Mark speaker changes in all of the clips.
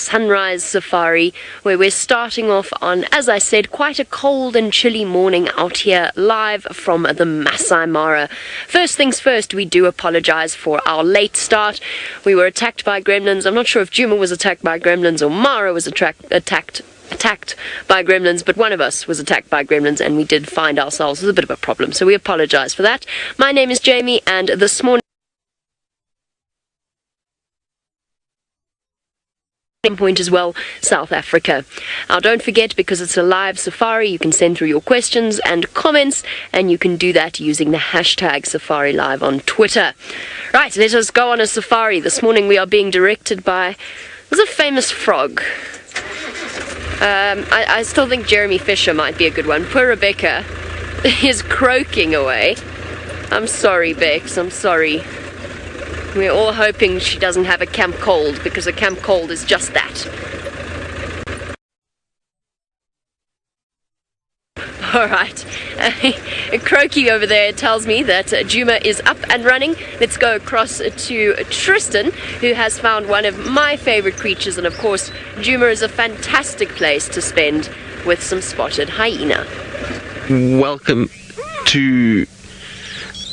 Speaker 1: sunrise safari, where we're starting off on, as I said, quite a cold and chilly morning out here, live from the Masai Mara. First things first, we do apologize for our late start. We were attacked by gremlins. I'm not sure if Djuma was attacked by gremlins or Mara was attacked by gremlins, but one of us was attacked by gremlins, and we did find ourselves with a bit of a problem, so we apologize for that. My name is Jamie, and this morning point as well, South Africa. Now don't forget, because it's a live safari, you can send through your questions and comments, and you can do that using the hashtag Safari Live on Twitter. Right, let us go on a safari. This morning we are being directed by, there's a famous frog. I still think Jeremy Fisher might be a good one. Poor Rebecca is croaking away. I'm sorry, Bex, I'm sorry. We're all hoping she doesn't have a camp cold, because a camp cold is just that. Alright, Croaky over there tells me that Djuma is up and running. Let's go across to Tristan, who has found one of my favorite creatures, and of course Djuma is a fantastic place to spend with some spotted hyena.
Speaker 2: Welcome to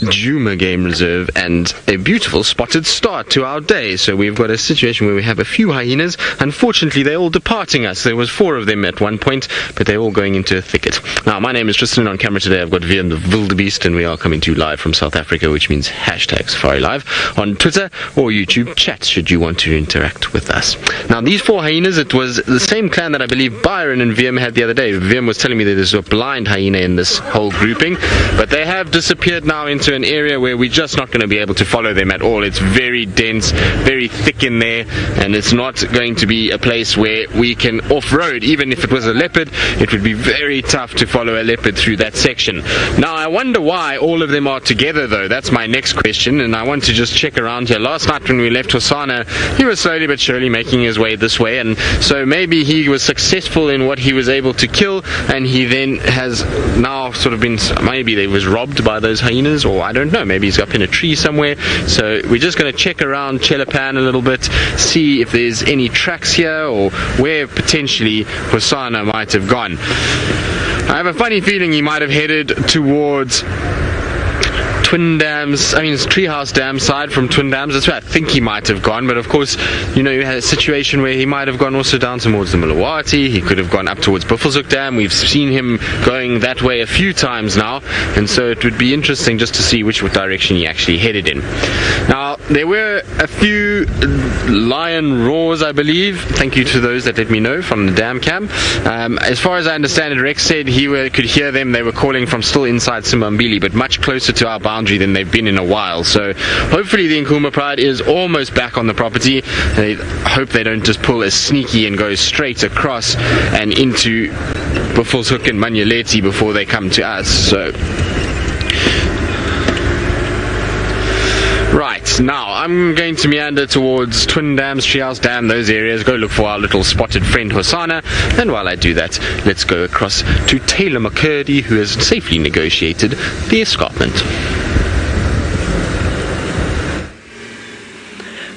Speaker 2: Djuma Game Reserve, and a beautiful spotted start to our day. So we've got a situation where we have a few hyenas. Unfortunately, they're all departing us. There was 4 of them at one point, but they're all going into a thicket. Now, my name is Tristan. On camera today I've got Vian the Wildebeest, and we are coming to you live from South Africa, which means hashtag Safari Live on Twitter or YouTube chat should you want to interact with us. Now, these 4 hyenas, it was the same clan that I believe Byron and Viam had the other day. Viam was telling me that there's a blind hyena in this whole grouping, but they have disappeared now into an area where we're just not going to be able to follow them at all. It's very dense, very thick in there, and it's not going to be a place where we can off-road. Even if it was a leopard, it would be very tough to follow a leopard through that section. Now, I wonder why all of them are together, though. That's my next question, and I want to just check around here. Last night when we left Hosanna, he was slowly but surely making his way this way, and so maybe he was successful in what he was able to kill, and he then has now sort of been, maybe they was robbed by those hyenas, or I don't know, maybe he's up in a tree somewhere. So we're just going to check around Chelapan a little bit, see if there's any tracks here or where potentially Hosanna might have gone. I have a funny feeling he might have headed towards Twin Dams, Treehouse Dam side from Twin Dams. That's where I think he might have gone, but of course, you had a situation where he might have gone also down towards the Milawati. He could have gone up towards Buffelshoek Dam. We've seen him going that way a few times now, and so it would be interesting just to see which direction he actually headed in. Now, there were a few lion roars, I believe. Thank you to those that let me know from the dam cam. As far as I understand it, Rex said he could hear them. They were calling from still inside Simbambili, but much closer to our boundary than they've been in a while. So hopefully the Nkuma Pride is almost back on the property. I hope they don't just pull as sneaky and go straight across and into Buffelshoek and Manyeleti before they come to us. So right, now I'm going to meander towards Twin Dams, Treehouse Dam, those areas, go look for our little spotted friend Hosanna, and while I do that, let's go across to Tayla McCurdy, who has safely negotiated the escarpment.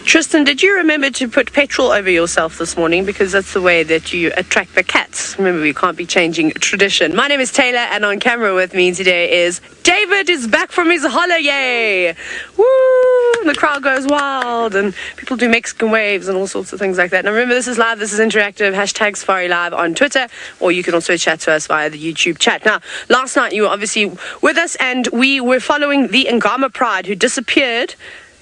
Speaker 3: Tristan, did you remember to put petrol over yourself this morning? Because that's the way that you attract the cats. Remember, we can't be changing tradition. My name is Tayla, and on camera with me today is David is back from his holiday. Woo! The crowd goes wild, and people do Mexican waves and all sorts of things like that. Now remember, this is live, this is interactive, hashtag Safari Live on Twitter, or you can also chat to us via the YouTube chat. Now, last night you were obviously with us, and we were following the Angama Pride, who disappeared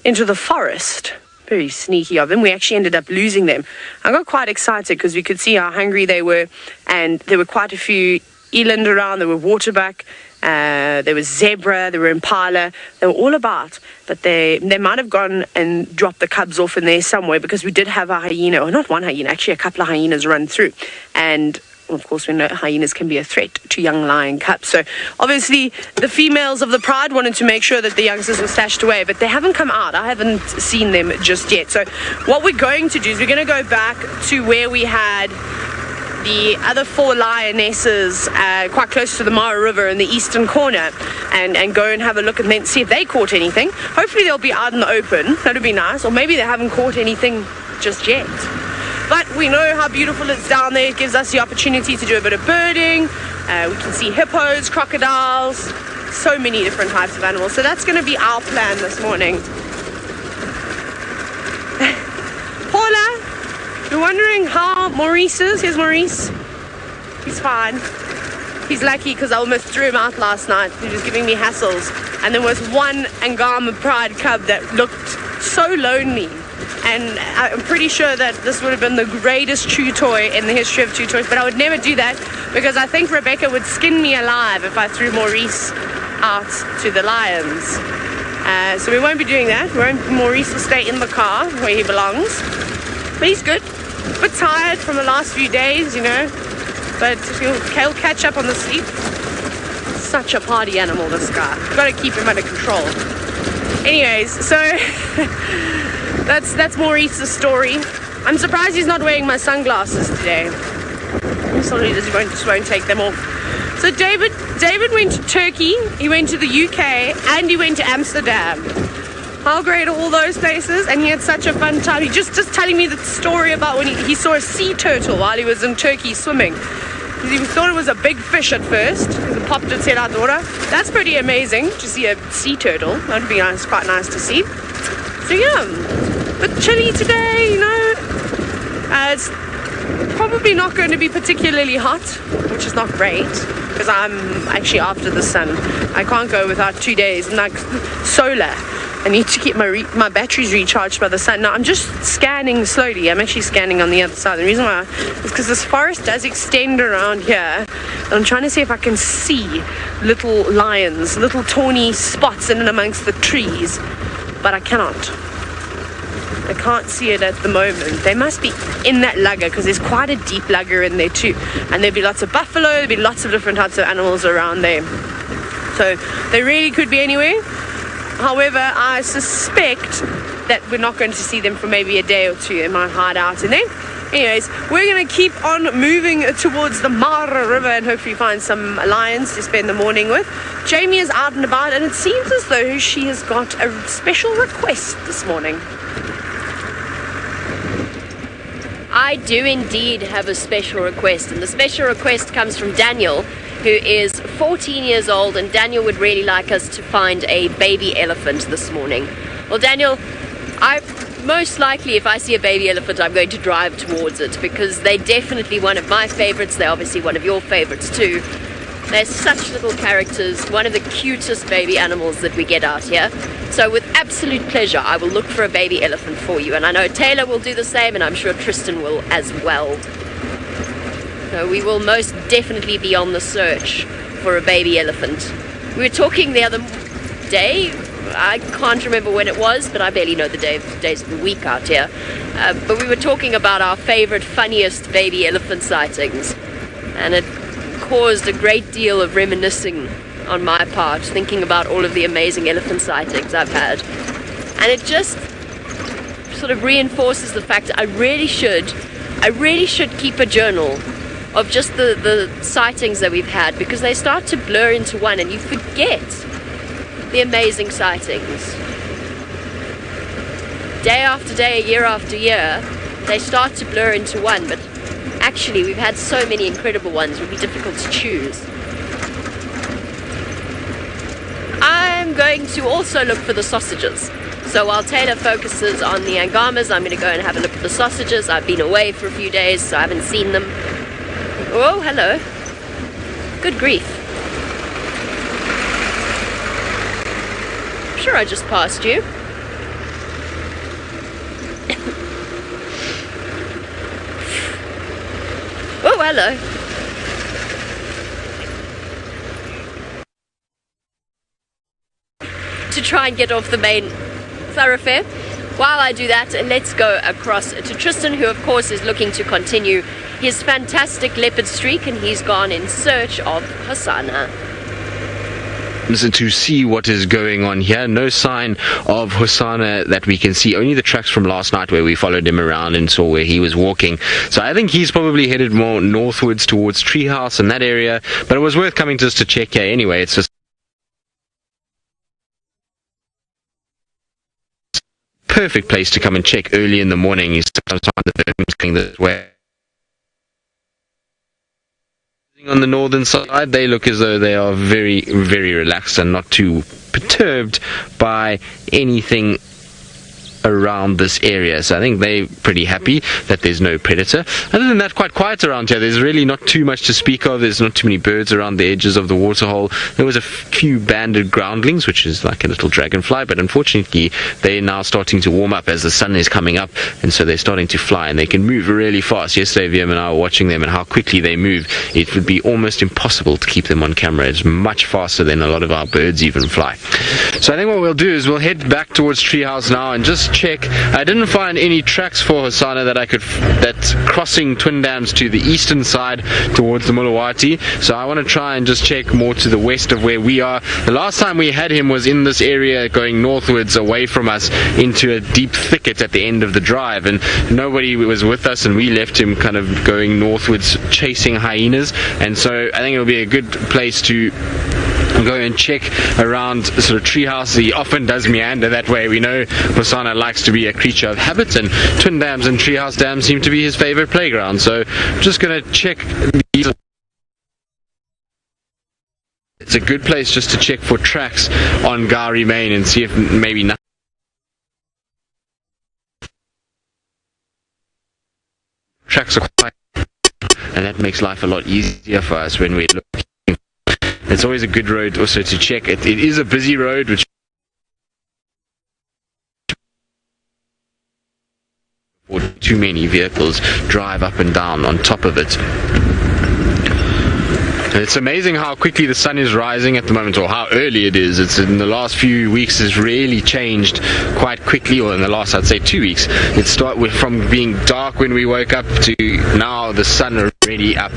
Speaker 3: into the forest. Very sneaky of them. We actually ended up losing them. I got quite excited because we could see how hungry they were, and there were quite a few eland around. There were waterbuck, there was zebra, there were impala. They were all about, but they might have gone and dropped the cubs off in there somewhere, because we did have a hyena, or not one hyena, actually a couple of hyenas run through, and of course, we know hyenas can be a threat to young lion cubs. So obviously the females of the pride wanted to make sure that the youngsters were stashed away, but they haven't come out. I haven't seen them just yet. So what we're going to do is we're going to go back to where we had the other 4 lionesses quite close to the Mara River in the eastern corner, and go and have a look and then see if they caught anything. Hopefully they'll be out in the open. That would be nice. Or maybe they haven't caught anything just yet. But we know how beautiful it's down there. It gives us the opportunity to do a bit of birding. We can see hippos, crocodiles, so many different types of animals. So that's going to be our plan this morning. Paula, you're wondering how Maurice is? Here's Maurice. He's fine. He's lucky because I almost threw him out last night. He was giving me hassles. And there was one Angama pride cub that looked so lonely. And I'm pretty sure that this would have been the greatest chew toy in the history of chew toys. But I would never do that because I think Rebecca would skin me alive if I threw Maurice out to the lions. So we won't be doing that. Maurice will stay in the car where he belongs. But he's good. A bit tired from the last few days, you know. But he'll catch up on the sleep. Such a party animal, this guy. You've got to keep him under control. Anyways, so that's Maurice's story. I'm surprised he's not wearing my sunglasses today. Sorry, he just won't take them off. So David went to Turkey, he went to the UK, and he went to Amsterdam. How great are all those places? And he had such a fun time. He just telling me the story about when he saw a sea turtle while he was in Turkey swimming. He thought it was a big fish at first. It popped its head out the water. That's pretty amazing to see a sea turtle. That would be nice, quite nice to see. So yeah, but chilly today, you know. It's probably not going to be particularly hot, which is not great because I'm actually after the sun. I can't go without 2 days. I'm like solar. I need to keep my batteries recharged by the sun. Now, I'm just scanning slowly. I'm actually scanning on the other side. The reason why is because this forest does extend around here. And I'm trying to see if I can see little lions, little tawny spots in and amongst the trees. But I cannot. I can't see it at the moment. They must be in that lugger because there's quite a deep lugger in there too. And there'll be lots of buffalo, there'll be lots of different types of animals around there. So they really could be anywhere. However, I suspect that we're not going to see them for maybe a day or two. They might hide out in there. Anyways, we're going to keep on moving towards the Mara River and hopefully find some lions to spend the morning with. Jamie is out and about and it seems as though she has got a special request this morning.
Speaker 1: I do indeed have a special request, and the special request comes from Daniel, who is 14 years old, and Daniel would really like us to find a baby elephant this morning. Well, Daniel, most likely if I see a baby elephant, I'm going to drive towards it because they're definitely one of my favorites. They're obviously one of your favorites too. They're such little characters, one of the cutest baby animals that we get out here. So with absolute pleasure, I will look for a baby elephant for you. And I know Tayla will do the same, and I'm sure Tristan will as well. So we will most definitely be on the search for a baby elephant. We were talking the other day, I can't remember when it was, but I barely know the days of the week out here. But we were talking about our favorite, funniest baby elephant sightings. And it caused a great deal of reminiscing on my part, thinking about all of the amazing elephant sightings I've had. And it just sort of reinforces the fact that I really should keep a journal of just the sightings that we've had, because they start to blur into one and you forget the amazing sightings. Day after day, year after year, they start to blur into one, but actually we've had so many incredible ones, it would be difficult to choose. I'm going to also look for the sausages. So while Tayla focuses on the Angamas, I'm going to go and have a look at the sausages. I've been away for a few days, so I haven't seen them. Oh, hello. Good grief. Sure, I just passed you. Oh, hello. To try and get off the main thoroughfare. While I do that, let's go across to Tristan, who of course is looking to continue his fantastic leopard streak, and he's gone in search of Hosanna.
Speaker 2: So to see what is going on here, no sign of Hosanna that we can see, only the tracks from last night where we followed him around and saw where he was walking. So I think he's probably headed more northwards towards Treehouse and that area, but it was worth coming just to check here anyway. It's just perfect place to come and check early in the morning. You sometimes find the baboons going this way. On the northern side, they look as though they are very, very relaxed and not too perturbed by anything around this area. So I think they're pretty happy that there's no predator. Other than that, quite quiet around here. There's really not too much to speak of. There's not too many birds around the edges of the waterhole. There was a few banded groundlings, which is like a little dragonfly, but unfortunately they're now starting to warm up as the sun is coming up, and so they're starting to fly, and they can move really fast. Yesterday Viam and I were watching them and how quickly they move. It would be almost impossible to keep them on camera. It's much faster than a lot of our birds even fly. So I think what we'll do is we'll head back towards Treehouse now and just check. I didn't find any tracks for Hosanna that's crossing Twin Dams to the eastern side towards the Mulawati, so I want to try and just check more to the west of where we are. The last time we had him was in this area going northwards away from us into a deep thicket at the end of the drive, and nobody was with us, and we left him kind of going northwards chasing hyenas. And so I think it'll be a good place to go and check around sort of Treehouse. He often does meander that way. We know Hosanna likes to be a creature of habit, and Twin Dams and Treehouse Dams seem to be his favorite playground. So I'm just going to check these. It's a good place just to check for tracks on Gari Main and see if maybe nothing. Tracks are quite, and that makes life a lot easier for us when we're looking. It's always a good road also to check. It is a busy road, which for too many vehicles drive up and down on top of it. And it's amazing how quickly the sun is rising at the moment, or how early it is. It's in the last few weeks has really changed quite quickly, or in the last, I'd say, 2 weeks. It started from being dark when we woke up to now the sun already up.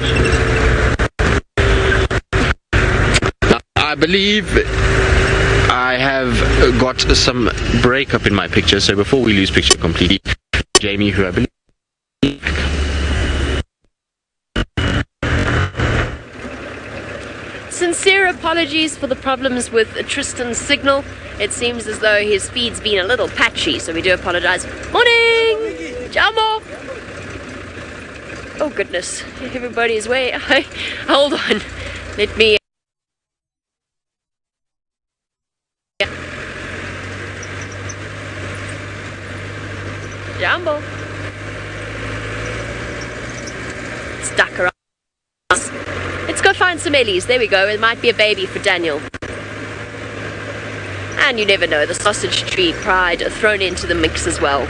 Speaker 2: I believe I have got some breakup in my picture, so before we lose picture completely, Jamie, who I believe...
Speaker 1: Sincere apologies for the problems with Tristan's signal. It seems as though his feed's been a little patchy, so we do apologize. Morning! Djuma! Oh goodness, everybody's way... Hold on, let me... Jumbo. Stuck around. Let's go find some Ellies. There we go. It might be a baby for Daniel. And you never know, the sausage tree pride thrown into the mix as well.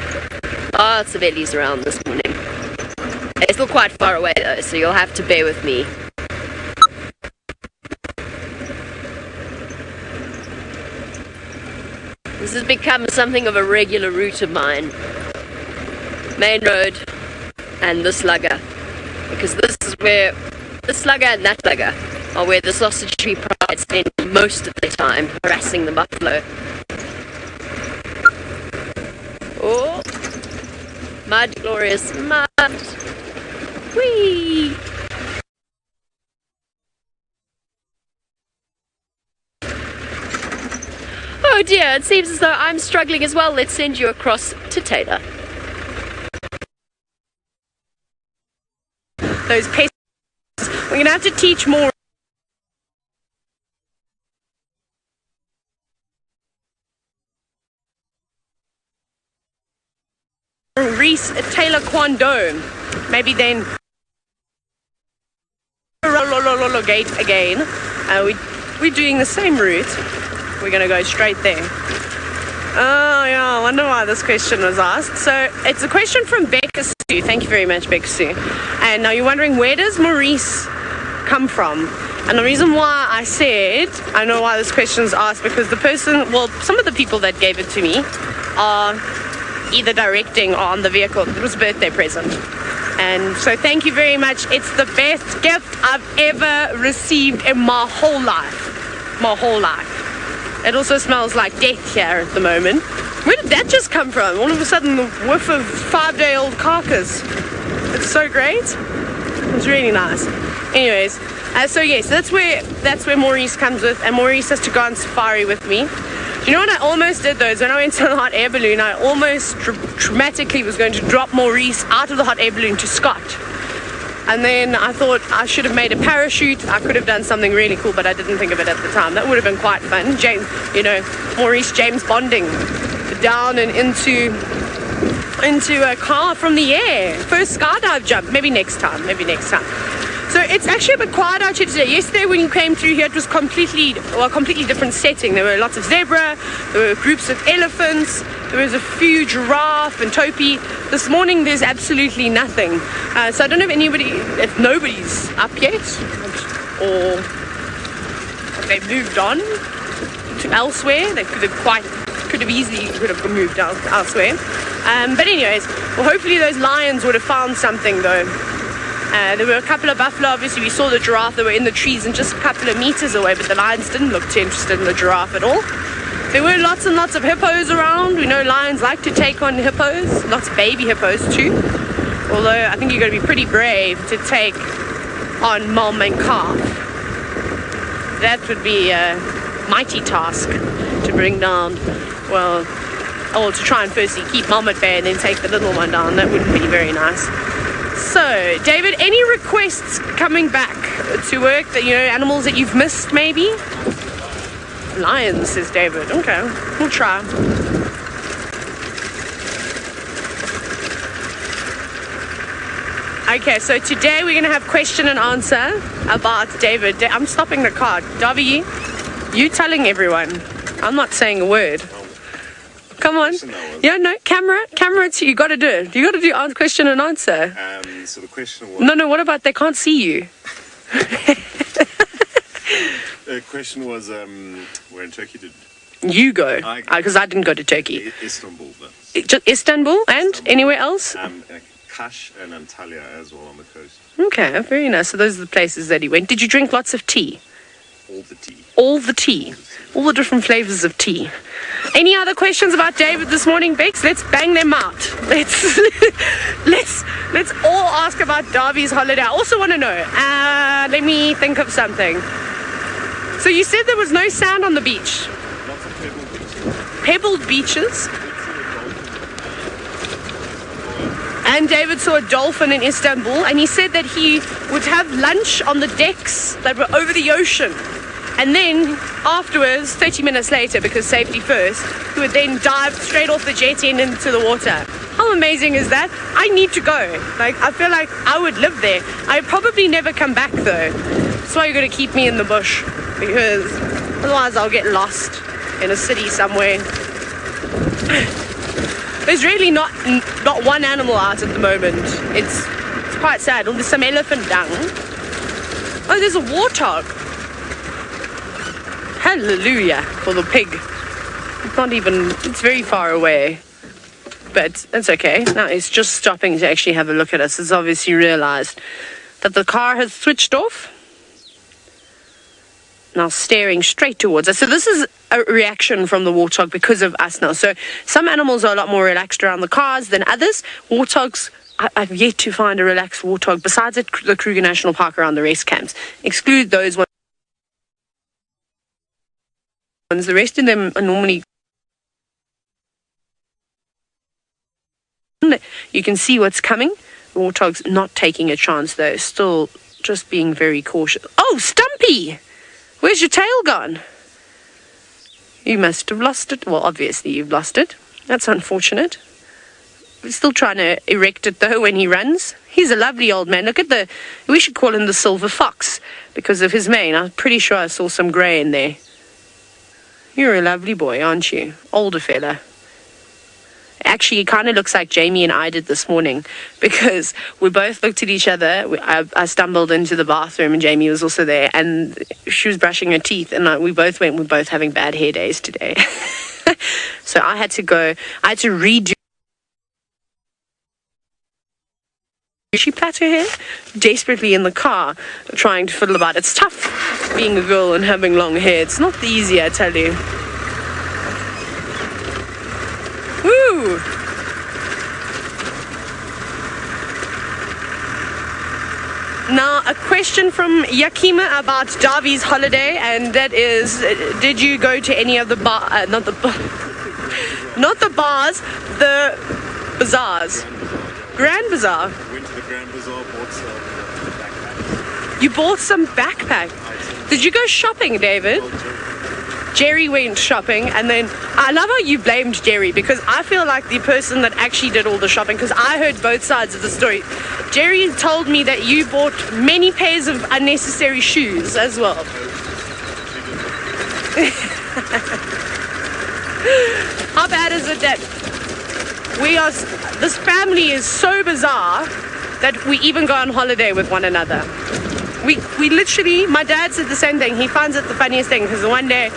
Speaker 1: Lots of Ellies around this morning. They're still quite far away though, so you'll have to bear with me. This has become something of a regular route of mine. Main road and the slugger, because this is where the slugger and that slugger are where the sausage tree pride spend most of the time harassing the buffalo. Oh, mud, glorious mud. Whee! Oh dear, it seems as though I'm struggling as well. Let's send you across to Tayla.
Speaker 3: Those pests, we're going to have to teach more. Reese Taylor Kwando, maybe then gate again. We're doing the same route. We're going to go straight there. Oh yeah, I wonder why this question was asked. So it's a question from Becca Sue. Thank you very much, Becca Sue. And now you're wondering, where does Maurice come from? And the reason why I said I know why this question is asked, because the person, well, some of the people that gave it to me are either directing or on the vehicle. It was a birthday present. And so thank you very much. It's the best gift I've ever received in my whole life. My whole life. It also smells like death here at the moment. Where did that just come from? All of a sudden, the whiff of 5-day-old carcass. It's so great. It's really nice. Anyways, so yes, that's where Maurice comes with, and Maurice has to go on safari with me. You know what I almost did though, is when I went to the hot air balloon, I almost dramatically was going to drop Maurice out of the hot air balloon to Scott. And then I thought I should have made a parachute. I could have done something really cool, but I didn't think of it at the time. That would have been quite fun. James, you know, Maurice James bonding down and into a car from the air. First skydive jump. Maybe next time. So it's actually a bit quiet out here today. Yesterday when you came through here, it was completely different setting. There were lots of zebra, there were groups of elephants, there was a few giraffe and Topi. This morning there's absolutely nothing. So I don't know if nobody's up yet, or if they've moved on to elsewhere. They could have easily moved elsewhere. But anyways, well, hopefully those lions would have found something though. There were a couple of buffalo. Obviously we saw the giraffe that were in the trees and just a couple of meters away, but the lions didn't look too interested in the giraffe at all. There were lots and lots of hippos around. We know lions like to take on hippos, lots of baby hippos too, although I think you've got to be pretty brave to take on mom and calf. That would be a mighty task to bring down, well, or to try and firstly keep mom at bay and then take the little one down. That wouldn't be very nice. So, David, any requests coming back to work that, you know, animals that you've missed maybe? Lions, says David. Okay, we'll try. Okay, so today we're going to have question and answer about David. I'm stopping the car. Darby, you telling everyone. I'm not saying a word. Come on. Yeah, no, camera, you got to do it. You got to do question and answer.
Speaker 4: So the question was...
Speaker 3: No, what about they can't see you?
Speaker 4: The question was, where in Turkey did...
Speaker 3: You go, because I didn't go to Turkey.
Speaker 4: Istanbul,
Speaker 3: Just Istanbul and anywhere else?
Speaker 4: Kash and Antalya as well on the coast.
Speaker 3: Okay, very nice. So those are the places that he went. Did you drink lots of tea?
Speaker 4: All the tea.
Speaker 3: All the tea. All the different flavors of tea. Any other questions about David this morning, Bex? Let's bang them out. Let's all ask about Darby's holiday. I also want to know. Let me think of something. So you said there was no sand on the beach.
Speaker 4: Lots of pebbled beaches.
Speaker 3: Pebbled beaches. And David saw a dolphin in Istanbul, and he said that he would have lunch on the decks that were over the ocean. And then afterwards, 30 minutes later, because safety first, he would then dive straight off the jetty and into the water. How amazing is that? I need to go. I feel like I would live there. I'd probably never come back though. That's why you're going to keep me in the bush, because otherwise I'll get lost in a city somewhere. There's really not one animal out at the moment. It's quite sad. There's some elephant dung. Oh, there's a warthog. Hallelujah for the pig. It's very far away. But that's okay. Now it's just stopping to actually have a look at us. It's obviously realized that the car has switched off. Now staring straight towards us. So this is a reaction from the warthog because of us now. So some animals are a lot more relaxed around the cars than others. Warthogs, I've yet to find a relaxed warthog besides at the Kruger National Park around the rest camps. Exclude those ones. The rest of them are normally... You can see what's coming. The warthog's not taking a chance though. Still just being very cautious. Oh, Stumpy! Where's your tail gone? You must have lost it. Well, obviously you've lost it. That's unfortunate. We're still trying to erect it though when he runs. He's a lovely old man. Look at we should call him the silver fox because of his mane. I'm pretty sure I saw some grey in there. You're a lovely boy, aren't you? Older fella. Actually, he kind of looks like Jamie and I did this morning because we both looked at each other. I stumbled into the bathroom and Jamie was also there and she was brushing her teeth and we both went, we're both having bad hair days today. So I had to redo. She plait her hair desperately in the car trying to fiddle about. It's tough being a girl and having long hair. It's not easy, I tell you. Woo! Woo! Now, a question from Yakima about Davi's holiday, and that is, did you go to any of the not the bars, the bazaars? Grand Bazaar.
Speaker 4: Went to the Grand Bazaar, bought some backpacks.
Speaker 3: You bought some backpack. Did you go shopping, David? Jerry went shopping, and then I love how you blamed Jerry, because I feel like the person that actually did all the shopping, because I heard both sides of the story. Jerry told me that you bought many pairs of unnecessary shoes as well. How bad is it that this family is so bizarre that we even go on holiday with one another? We literally, my dad said the same thing. He finds it the funniest thing, because one day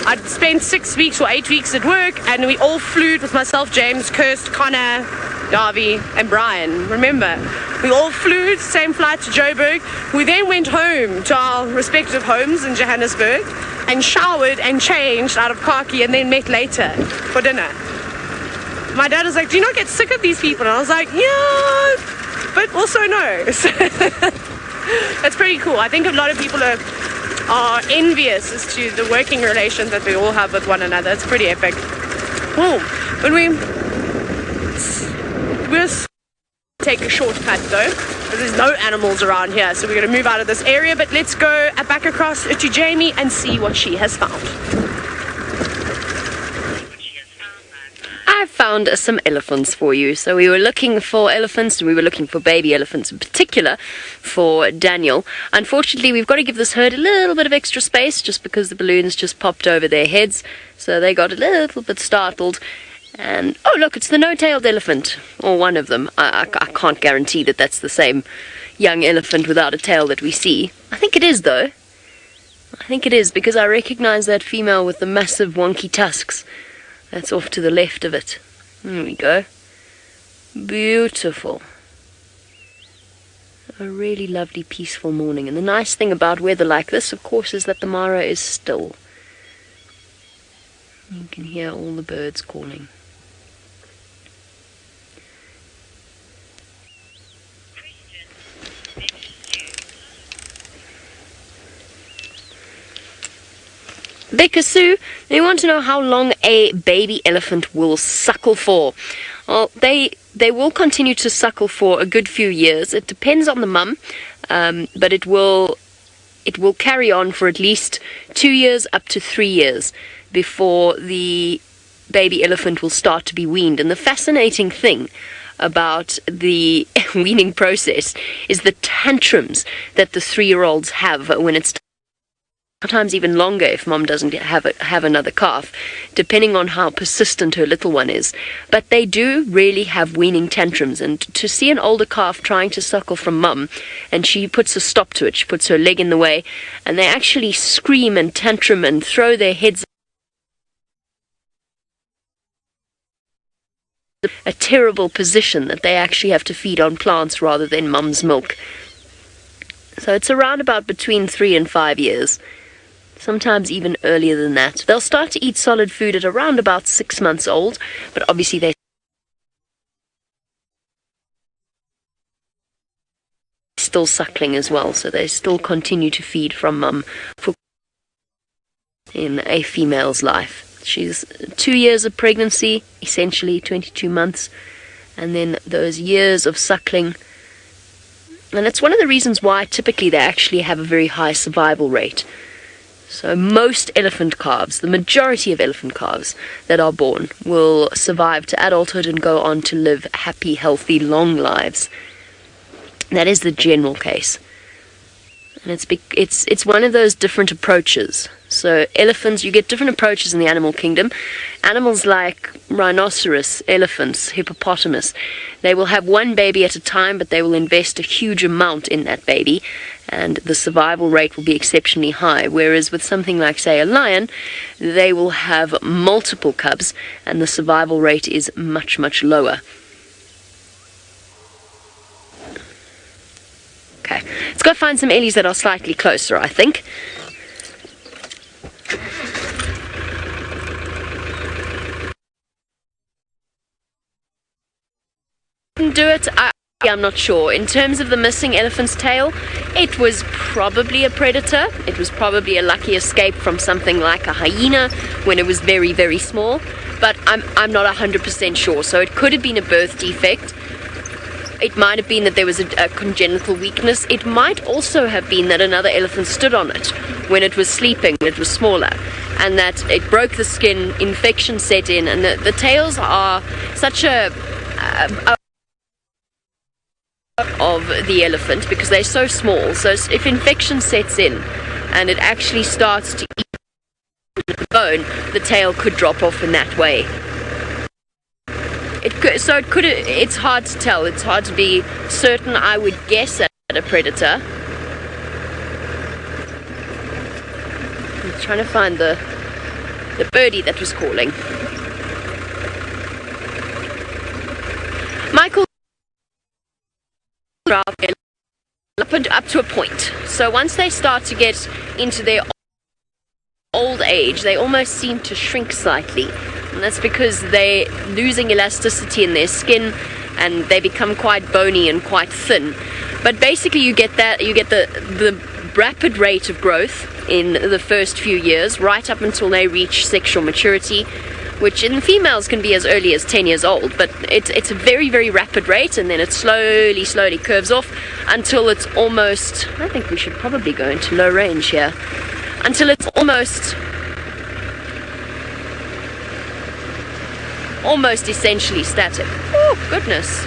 Speaker 3: I'd spent 6 weeks or 8 weeks at work, and we all flew with myself, James, Kirst, Connor, Darby, and Brian. Remember, we all flew same flight to Joburg. We then went home to our respective homes in Johannesburg and showered and changed out of khaki, and then met later for dinner. My dad was like, "Do you not get sick of these people?" And I was like, "Yeah, but also no." That's pretty cool. I think a lot of people are envious as to the working relations that we all have with one another. It's pretty epic. Well, when we'll take a shortcut though, because there's no animals around here, so we're going to move out of this area. But let's go back across to Jamie and see what she has found.
Speaker 1: I found some elephants for you. So we were looking for elephants, and we were looking for baby elephants in particular for Daniel. Unfortunately, we've got to give this herd a little bit of extra space just because the balloons just popped over their heads, so they got a little bit startled. And oh look, it's the no-tailed elephant, or one of them. I can't guarantee that that's the same young elephant without a tail that we see. I think it is though. I think it is, because I recognize that female with the massive wonky tusks. That's off to the left of it. There we go. Beautiful. A really lovely, peaceful morning. And the nice thing about weather like this, of course, is that the Mara is still. You can hear all the birds calling. Becca Sue, they want to know how long a baby elephant will suckle for. Well, they will continue to suckle for a good few years. It depends on the mum, but it will carry on for at least 2 years up to 3 years before the baby elephant will start to be weaned. And the fascinating thing about the weaning process is the tantrums that the 3-year-olds have when it's sometimes even longer if mom doesn't have another calf, depending on how persistent her little one is. But they do really have weaning tantrums, and to see an older calf trying to suckle from mum, and she puts a stop to it, she puts her leg in the way, and they actually scream and tantrum and throw their heads. A terrible position that they actually have to feed on plants rather than mum's milk. So it's around about between 3 and 5 years. Sometimes even earlier than that. They'll start to eat solid food at around about 6 months old, but obviously they're still suckling as well, so they still continue to feed from mum in a female's life. She's 2 years of pregnancy, essentially 22 months, and then those years of suckling. And it's one of the reasons why typically they actually have a very high survival rate. So most elephant calves, the majority of elephant calves that are born, will survive to adulthood and go on to live happy, healthy, long lives. That is the general case. And it's one of those different approaches. So elephants, you get different approaches in the animal kingdom. Animals like rhinoceros, elephants, hippopotamus, they will have one baby at a time, but they will invest a huge amount in that baby, and the survival rate will be exceptionally high. Whereas with something like, say, a lion, they will have multiple cubs, and the survival rate is much, much lower. Okay, let's go find some Ellies that are slightly closer, I think. Do it. I'm not sure. In terms of the missing elephant's tail, it was probably a predator. It was probably a lucky escape from something like a hyena when it was very, very small. But I'm not 100% sure. So it could have been a birth defect. It might have been that there was a congenital weakness. It might also have been that another elephant stood on it when it was sleeping, when it was smaller, and that it broke the skin, infection set in, and the tails are such a of the elephant because they're so small. So if infection sets in and it actually starts to eat the bone, the tail could drop off in that way. It's hard to tell. It's hard to be certain. I would guess at a predator. I'm trying to find the birdie that was calling. Michael up to a point. So once they start to get into their old age, they almost seem to shrink slightly. And that's because they're losing elasticity in their skin and they become quite bony and quite thin. But basically you get the rapid rate of growth in the first few years, right up until they reach sexual maturity, which in females can be as early as 10 years old, but it's a very, very rapid rate, and then it slowly curves off until it's almost, I think we should probably go into low range here, until it's almost essentially static. Oh, goodness.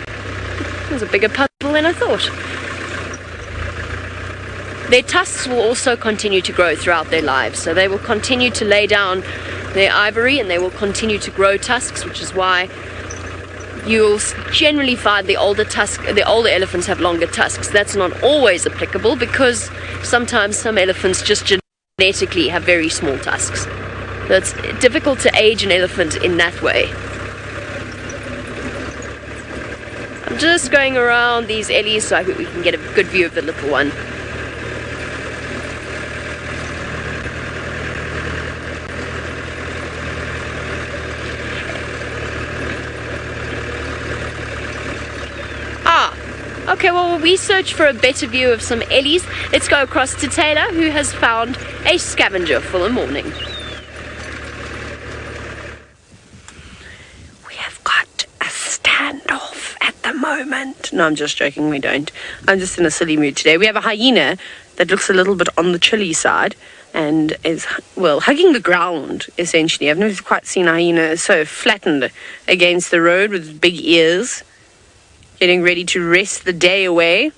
Speaker 1: That was a bigger puzzle than I thought. Their tusks will also continue to grow throughout their lives, so they will continue to lay down their ivory and they will continue to grow tusks, which is why you'll generally find the older elephants have longer tusks. That's not always applicable because sometimes some elephants just genetically have very small tusks. So it's difficult to age an elephant in that way. I'm just going around these Ellies so we can get a good view of the little one. Okay, well, while we search for a better view of some Ellies, let's go across to Tayla, who has found a scavenger for the morning.
Speaker 3: We have got a standoff at the moment. No, I'm just joking, we don't. I'm just in a silly mood today. We have a hyena that looks a little bit on the chilly side and is, well, hugging the ground, essentially. I've never quite seen a hyena so flattened against the road with big ears, getting ready to rest the day away.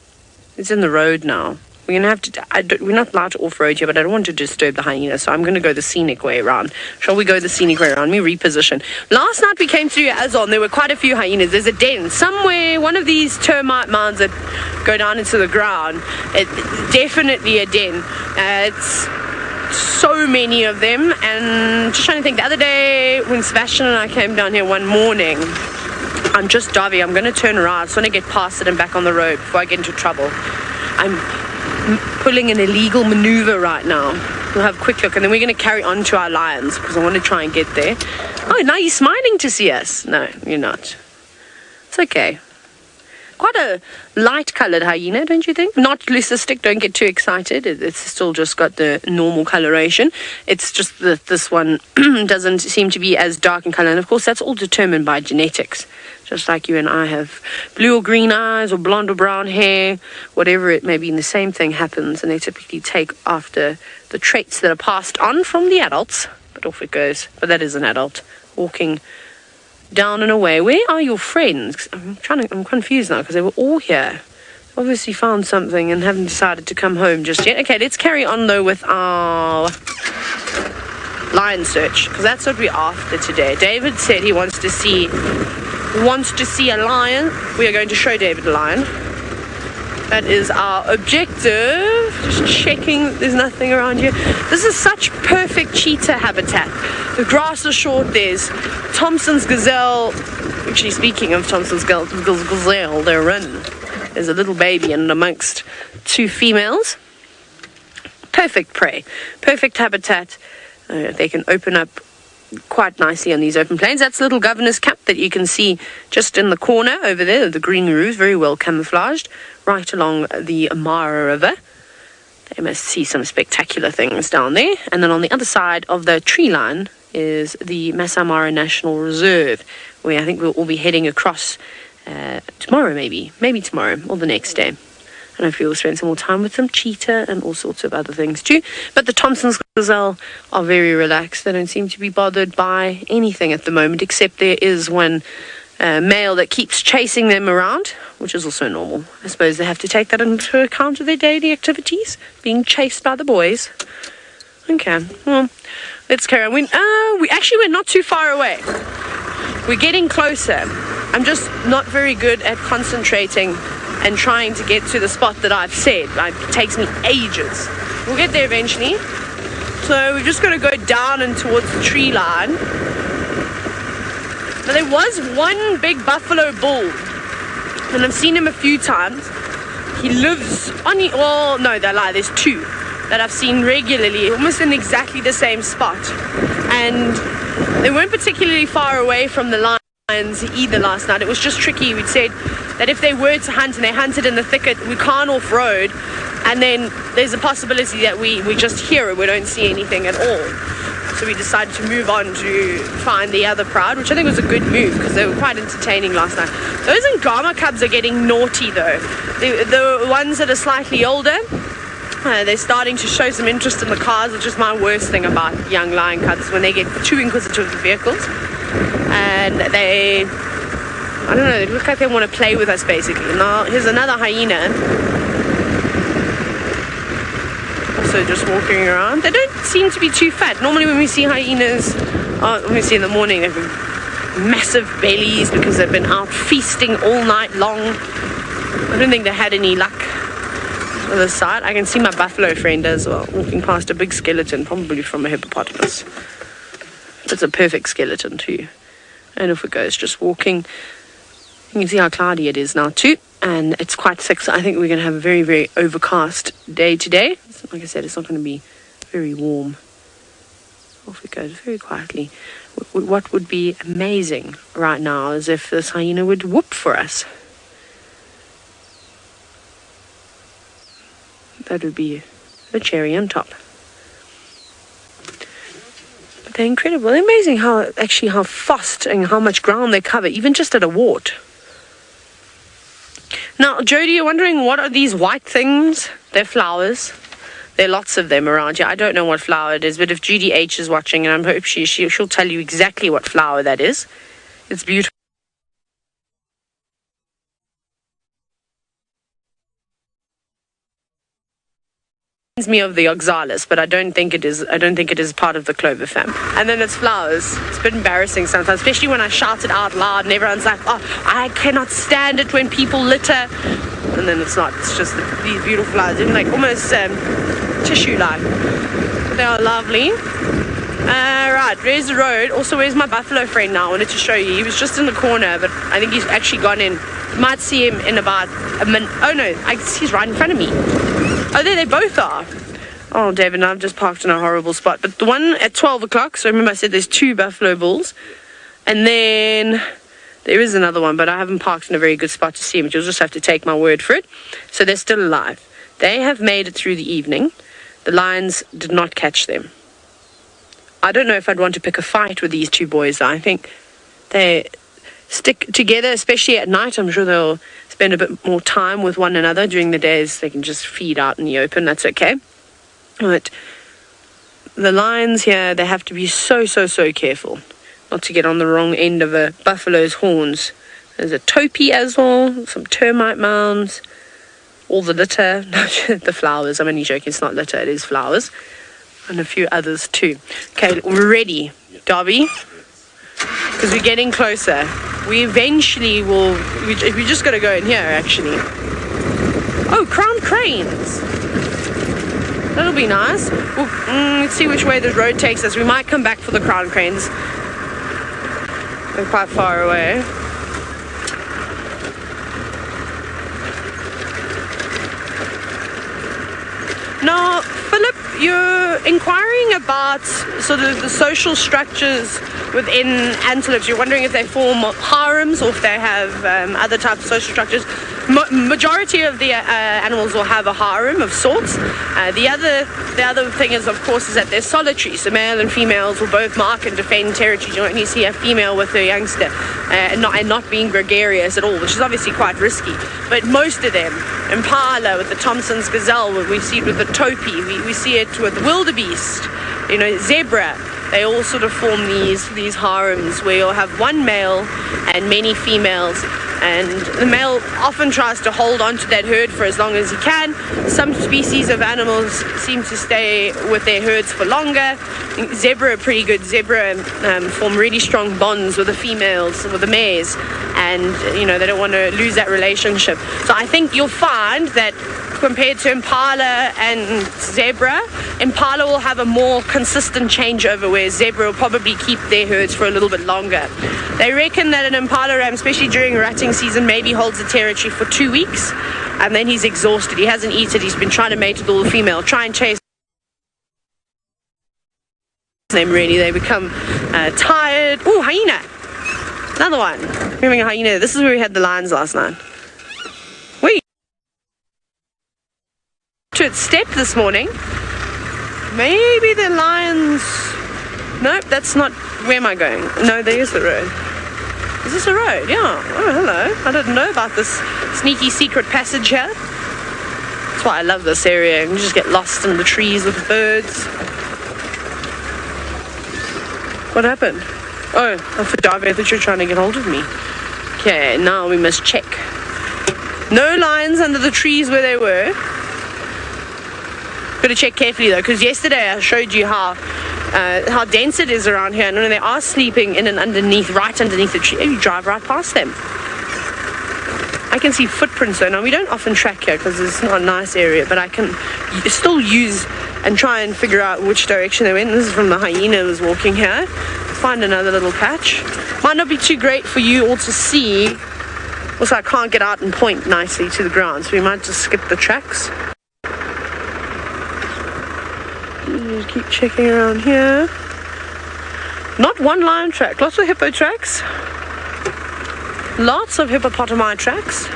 Speaker 3: It's in the road now. We're gonna have to. We're not allowed to off-road here, but I don't want to disturb the hyena, so I'm gonna go the scenic way around. Shall we go the scenic way around? Let me reposition. Last night we came through Azon. There were quite a few hyenas. There's a den somewhere. One of these termite mounds that go down into the ground. It's definitely a den. It's so many of them, and just trying to think. The other day when Sebastian and I came down here one morning. I'm just diving. I'm going to turn around. I just want to get past it and back on the road before I get into trouble. I'm pulling an illegal maneuver right now. We'll have a quick look and then we're going to carry on to our lions because I want to try and get there. Oh, now you're smiling to see us. No, you're not. It's okay. Quite a light-coloured hyena, don't you think? Not leucistic, don't get too excited. It's still just got the normal coloration. It's just that this one doesn't seem to be as dark in colour. And, of course, that's all determined by genetics. Just like you and I have blue or green eyes or blonde or brown hair, whatever it may be, and the same thing happens. And they typically take after the traits that are passed on from the adults. But off it goes. But that is an adult walking down and away. Where are your friends? I'm confused now because they were all here. Obviously found something and haven't decided to come home just yet. Okay, let's carry on though with our lion search because that's what we're after today. David said he wants to see a lion. We are going to show David a lion. That is our objective. Just checking there's nothing around here. This is such perfect cheetah habitat. The grass is short. There's Thompson's gazelle. Actually, speaking of Thompson's gazelle, they're in. There's a little baby and amongst two females. Perfect prey. Perfect habitat. They can open up quite nicely on these open plains. That's Little Governor's Cap that you can see just in the corner over there, the green roofs, very well camouflaged, right along the Mara River. They must see some spectacular things down there. And then on the other side of the tree line is the Masai Mara National Reserve, where I think we'll all be heading across tomorrow, maybe tomorrow or the next day. And hopefully we'll spend some more time with some cheetah and all sorts of other things too. But the Thompson's gazelle are very relaxed. They don't seem to be bothered by anything at the moment, except there is one male that keeps chasing them around, which is also normal. I suppose they have to take that into account of their daily activities, being chased by the boys. Okay, well, let's carry on. We're not too far away. We're getting closer. I'm just not very good at concentrating and trying to get to the spot that I've said. It takes me ages. We'll get there eventually. So we've just got to go down and towards the tree line. Now there was one big buffalo bull, and I've seen him a few times. He lives on the, well, no, they lie. There's two that I've seen regularly, almost in exactly the same spot. And they weren't particularly far away from the lions either last night. It was just tricky. We'd said that if they were to hunt and they hunted in the thicket, we can't off-road, and then there's a possibility that we just hear it, we don't see anything at all. So we decided to move on to find the other pride, which I think was a good move because they were quite entertaining last night. Those Angama cubs are getting naughty though. The ones that are slightly older, they're starting to show some interest in the cars, which is my worst thing about young lion cubs, when they get too inquisitive of the vehicles. And I don't know, they look like they want to play with us basically. Now, here's another hyena. Also just walking around. They don't seem to be too fat. Normally when we see hyenas, when we see in the morning, they have massive bellies because they've been out feasting all night long. I don't think they had any luck on the side. I can see my buffalo friend as well, walking past a big skeleton, probably from a hippopotamus. It's a perfect skeleton too. And if it goes just walking, you can see how cloudy it is now too, and it's quite thick, so I think we're going to have a very, very overcast day today. Like I said, it's not going to be very warm. Off it goes very quietly. What would be amazing right now is if this hyena would whoop for us. That would be the cherry on top. But they're incredible. They're amazing how fast and how much ground they cover, even just at a wart. Now, Jody, you're wondering, what are these white things? They're flowers. There are lots of them around here. I don't know what flower it is, but if Judy H is watching, and I hope she'll tell you exactly what flower that is. It's beautiful. Me of the oxalis, but I don't think it is part of the clover fam. And then it's flowers. It's a bit embarrassing sometimes, especially when I shout it out loud and everyone's like, oh, I cannot stand it when people litter. And then it's not, it's just these beautiful flowers, even like almost tissue like. They are lovely. Right, there's the road. Also, where's my buffalo friend now? I wanted to show you. He was just in the corner, but I think he's actually gone in. You might see him in about a minute. Oh no, he's right in front of me. Oh, there they both are. Oh, David, I've just parked in a horrible spot. But the one at 12 o'clock, so remember I said there's two buffalo bulls. And then there is another one, but I haven't parked in a very good spot to see him. You'll just have to take my word for it. So they're still alive. They have made it through the evening. The lions did not catch them. I don't know if I'd want to pick a fight with these two boys. I think they stick together, especially at night. I'm sure they'll spend a bit more time with one another. During the days, they can just feed out in the open. That's okay. But the lions here, they have to be so careful not to get on the wrong end of a buffalo's horns. There's a Topi as well, some termite mounds, all the litter, the flowers. I'm only joking, it's not litter, it is flowers. And a few others too. Okay, we're ready, Darby, because we're getting closer. We eventually will, we just got to go in here actually. Oh, crown cranes. That'll be nice. Well, let's see which way the road takes us. We might come back for the crown cranes. They're quite far away. Now, Philip, you're inquiring about sort of the social structures within antelopes, you're wondering if they form harems or if they have other types of social structures. Majority of the animals will have a harem of sorts. The other thing is, of course, is that they're solitary. So male and females will both mark and defend territory. You only see a female with her youngster, and not being gregarious at all, which is obviously quite risky. But most of them, Impala with the Thompson's gazelle, we see it with the Topi, we see it with the wildebeest, zebra. They all sort of form these harems where you'll have one male and many females, and the male often tries to hold on to that herd for as long as he can. Some species of animals seem to stay with their herds for longer. Zebra are pretty good. Zebra form really strong bonds with the females, with the mares, and they don't want to lose that relationship. So I think you'll find that compared to Impala and zebra, Impala will have a more consistent changeover, where zebra will probably keep their herds for a little bit longer. They reckon that an Impala ram, especially during rutting season, maybe holds the territory for 2 weeks, and then he's exhausted. He hasn't eaten. He's been trying to mate with all the female, try and chase them. Really, they become tired. Oh, hyena! Another one. We're having a hyena. This is where we had the lions last night. To its step this morning. Maybe the lions. Nope, that's not. Where am I going? No, there's the road. Is this a road? Yeah. Oh, hello. I didn't know about this sneaky secret passage here. That's why I love this area. You can just get lost in the trees with the birds. What happened? Oh, I thought you were trying to get hold of me. Okay, now we must check. No lions under the trees where they were. Got to check carefully though, because yesterday I showed you how dense it is around here, and when they are sleeping in and right underneath the tree, you drive right past them. I can see footprints though. Now we don't often track here because it's not a nice area, but I can still use and try and figure out which direction they went. This is from the hyena who was walking here. Find another little patch. Might not be too great for you all to see. Also, I can't get out and point nicely to the ground, so we might just skip the tracks. Just keep checking around here. Not one lion track, lots of hippo tracks. Lots of hippopotami tracks.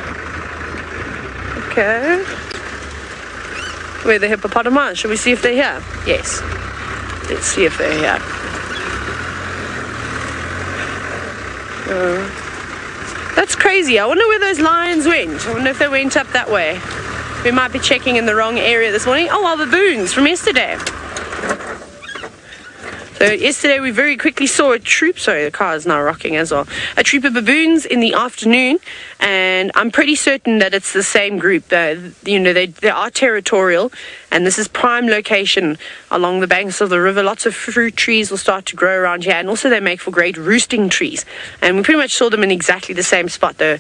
Speaker 3: Okay. Where are the hippopotami? Shall we see if they're here? Yes. Let's see if they're here. That's crazy. I wonder where those lions went. I wonder if they went up that way. We might be checking in the wrong area this morning. Oh, our baboons from yesterday. So yesterday we very quickly saw a troop, sorry the car is now rocking as well, a troop of baboons in the afternoon, and I'm pretty certain that it's the same group. They are territorial, and this is prime location along the banks of the river. Lots of fruit trees will start to grow around here, and also they make for great roosting trees. And we pretty much saw them in exactly the same spot though,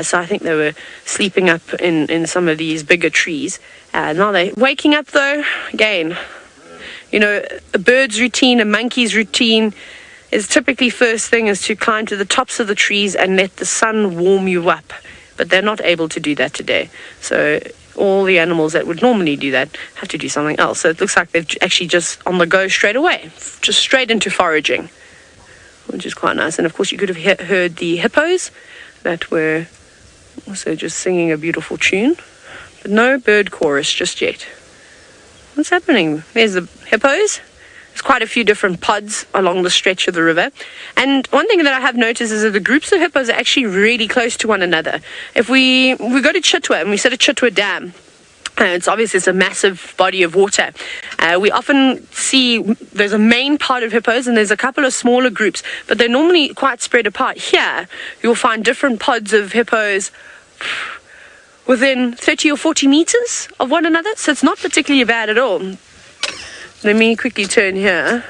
Speaker 3: so I think they were sleeping up in some of these bigger trees. Now they're waking up though, again. A bird's routine, a monkey's routine is typically first thing is to climb to the tops of the trees and let the sun warm you up. But they're not able to do that today. So all the animals that would normally do that have to do something else. So it looks like they've actually just on the go straight away, just straight into foraging, which is quite nice. And of course you could have heard the hippos that were also just singing a beautiful tune. But no bird chorus just yet. What's happening? There's the hippos. There's quite a few different pods along the stretch of the river. And one thing that I have noticed is that the groups of hippos are actually really close to one another. If we go to Chitwa and we set a Chitwa dam, it's obviously it's a massive body of water. We often see there's a main pod of hippos and there's a couple of smaller groups, but they're normally quite spread apart. Here, you'll find different pods of hippos within 30 or 40 meters of one another, so it's not particularly bad at all. Let me quickly turn here.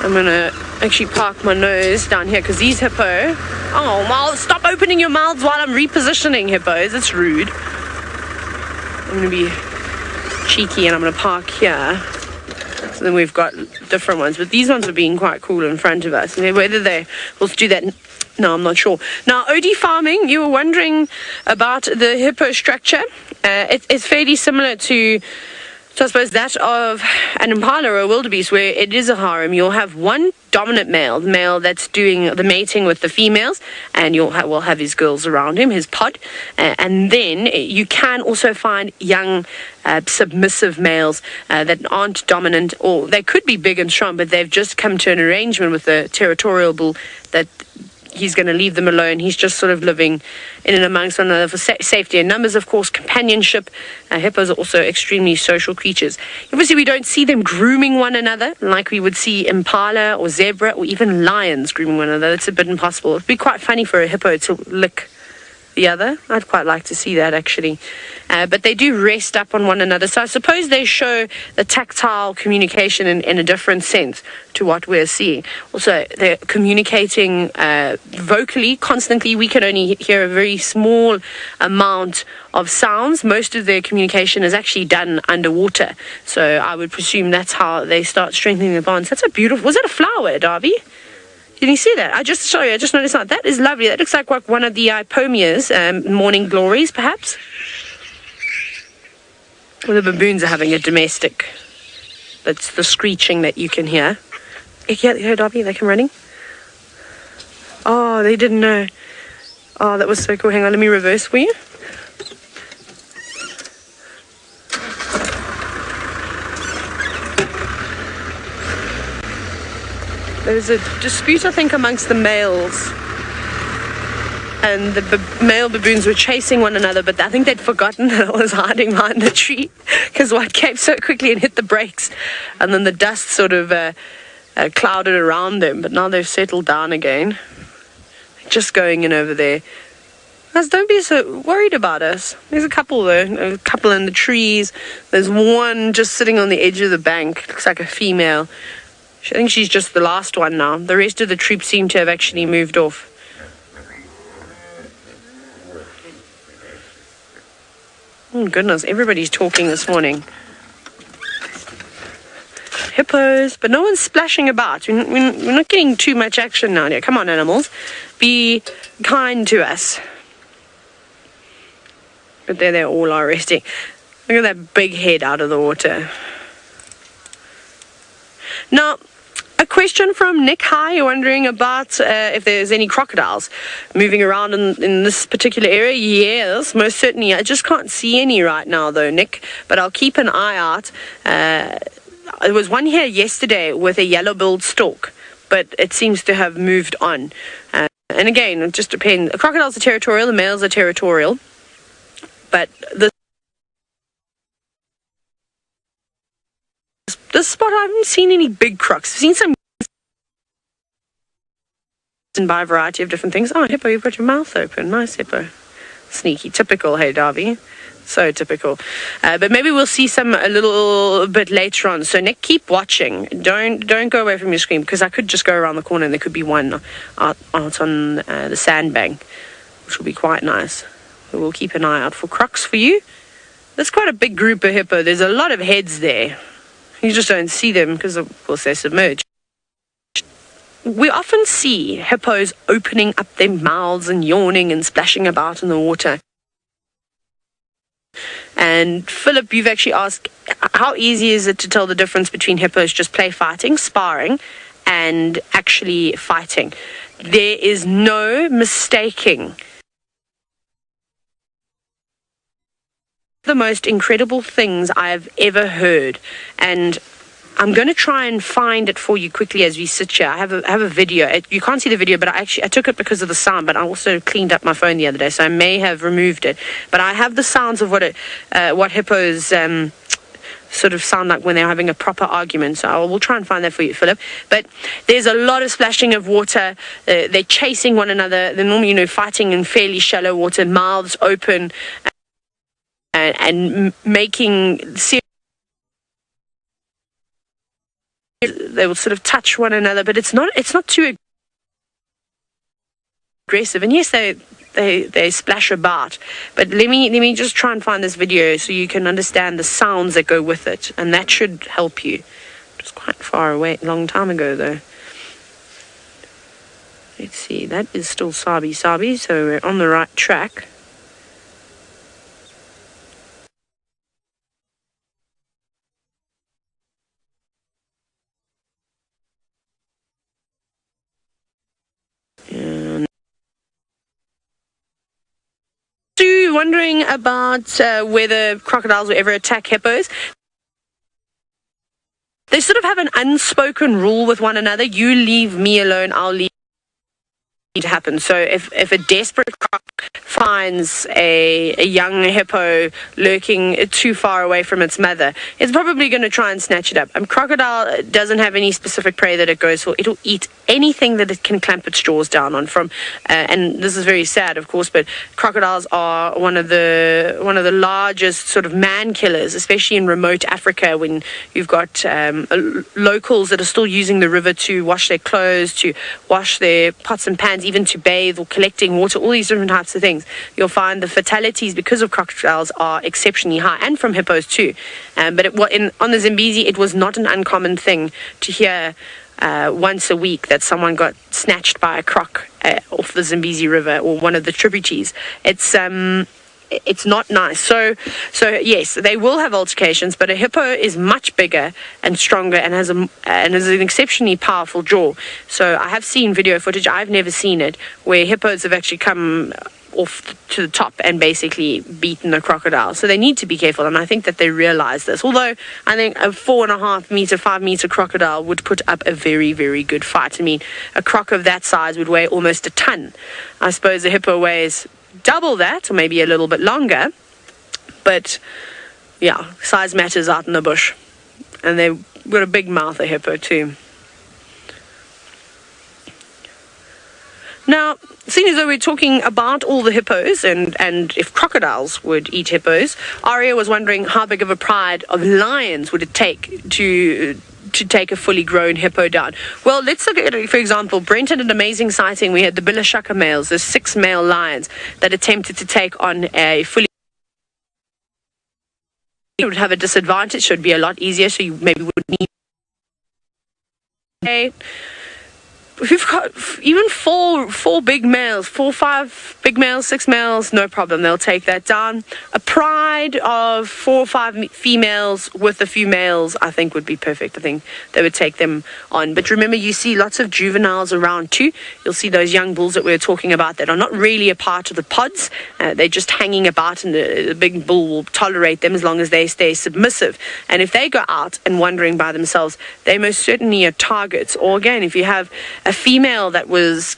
Speaker 3: I'm gonna actually park my nose down here because these hippo. Oh, well, stop opening your mouths while I'm repositioning hippos. It's rude. I'm gonna be cheeky and I'm gonna park here. So then we've got different ones, but these ones are being quite cool in front of us. And whether they will do that, no, I'm not sure. Now, OD farming, you were wondering about the hippo structure. It's fairly similar to So I suppose that of an impala or a wildebeest, where it is a harem, you'll have one dominant male, the male that's doing the mating with the females, and will have his girls around him, his pod. And then you can also find young submissive males that aren't dominant, or they could be big and strong, but they've just come to an arrangement with the territorial bull that he's going to leave them alone. He's just sort of living in and amongst one another for safety and numbers, of course, companionship. Hippos are also extremely social creatures. Obviously, we don't see them grooming one another like we would see impala or zebra or even lions grooming one another. That's a bit impossible. It'd be quite funny for a hippo to lick the other. I'd quite like to see that, actually. But they do rest up on one another. So I suppose they show the tactile communication in a different sense to what we're seeing. Also, they're communicating vocally, constantly. We can only hear a very small amount of sounds. Most of their communication is actually done underwater. So I would presume that's how they start strengthening the bonds. That's a beautiful... Was that a flower, Darby? Can you see that? I just noticed that. That is lovely. That looks like one of the Ipomia's morning glories, perhaps. Well, the baboons are having a domestic. That's the screeching that you can hear. Yeah, Darby, they come running. Oh, they didn't know. Oh, that was so cool. Hang on, let me reverse for you. There was a dispute, I think, amongst the males. And the male baboons were chasing one another, but I think they'd forgotten that I was hiding behind the tree because one came so quickly and hit the brakes. And then the dust sort of clouded around them, but now they've settled down again. Just going in over there. Guys, don't be so worried about us. There's a couple, though. A couple in the trees. There's one just sitting on the edge of the bank. Looks like a female. I think she's just the last one now. The rest of the troop seem to have actually moved off. Oh, goodness. Everybody's talking this morning. Hippos. But no one's splashing about. We're not getting too much action now. Come on, animals. Be kind to us. But there they all are resting. Look at that big head out of the water. Now, a question from Nick. Hi, you're wondering about if there's any crocodiles moving around in this particular area. Yes, most certainly. I just can't see any right now, though, Nick, but I'll keep an eye out. There was one here yesterday with a yellow-billed stork, but it seems to have moved on. And again, it just depends. The crocodiles are territorial, the males are territorial, but this spot, I haven't seen any big crocs. I've seen some and by a variety of different things. Oh, Hippo, you've got your mouth open. Nice, Hippo. Sneaky. Typical, hey, Darby. So typical. But maybe we'll see some a little bit later on. So, Nick, keep watching. Don't go away from your screen, because I could just go around the corner and there could be one out on the sandbank, which will be quite nice. But we'll keep an eye out for crocs for you. There's quite a big group of hippo. There's a lot of heads there. You just don't see them because, of course, they're submerged. We often see hippos opening up their mouths and yawning and splashing about in the water. And Philip, you've actually asked, how easy is it to tell the difference between hippos just play fighting, sparring, and actually fighting? There is no mistaking. The most incredible things I have ever heard, and I'm going to try and find it for you quickly as we sit here. I have a video. You can't see the video, but I took it because of the sound, but I also cleaned up my phone the other day, so I may have removed it. But I have the sounds of what hippos sort of sound like when they're having a proper argument. So I will try and find that for you, Philip. But there's a lot of splashing of water. They're chasing one another. They're normally, fighting in fairly shallow water, mouths open, and making serious. They will sort of touch one another, but it's not too aggressive. And yes, they splash about. But let me just try and find this video so you can understand the sounds that go with it, and that should help you. It was quite far away, a long time ago though. Let's see, that is still Sabi, so we're on the right track. you're wondering about whether crocodiles will ever attack hippos, they sort of have an unspoken rule with one another. You leave me alone, I'll leave to happen. So if a desperate croc finds a young hippo lurking too far away from its mother, it's probably going to try and snatch it up. Crocodile doesn't have any specific prey that it goes for. It'll eat anything that it can clamp its jaws down on. And this is very sad, of course, but crocodiles are one of the largest sort of man killers, especially in remote Africa, when you've got locals that are still using the river to wash their clothes, to wash their pots and pans, even to bathe or collecting water, all these different types of things. You'll find the fatalities because of crocodiles are exceptionally high, and from hippos too. But on the Zambezi, it was not an uncommon thing to hear once a week that someone got snatched by a croc off the Zambezi River or one of the tributaries. It's not nice. So yes, they will have altercations, but a hippo is much bigger and stronger and has an exceptionally powerful jaw. So I have seen video footage, I've never seen it, where hippos have actually come off to the top and basically beaten a crocodile. So they need to be careful, and I think that they realize this. Although I think a 4.5 meter, 5 meter crocodile would put up a very, very good fight. I mean, a croc of that size would weigh almost a ton. I suppose a hippo weighs double that, or maybe a little bit longer, but yeah, size matters out in the bush. And they've got a big mouth, a hippo too. Now, seeing as though we're talking about all the hippos and if crocodiles would eat hippos, Aria was wondering how big of a pride of lions would it take to take a fully grown hippo down. Well, let's look at it. For example, Brent had an amazing sighting. We had the Bilashaka males, the 6 male lions that attempted to take on a fully. It would have a disadvantage, so it'd be a lot easier, so you maybe would need. We've got even four big males, 4, 5 big males, 6 males, no problem. They'll take that down. A pride of 4 or 5 females with a few males, I think, would be perfect. I think they would take them on. But remember, you see lots of juveniles around too. You'll see those young bulls that we were talking about that are not really a part of the pods. They're just hanging about, and the big bull will tolerate them as long as they stay submissive. And if they go out and wandering by themselves, they most certainly are targets. Or again, if you have a female that was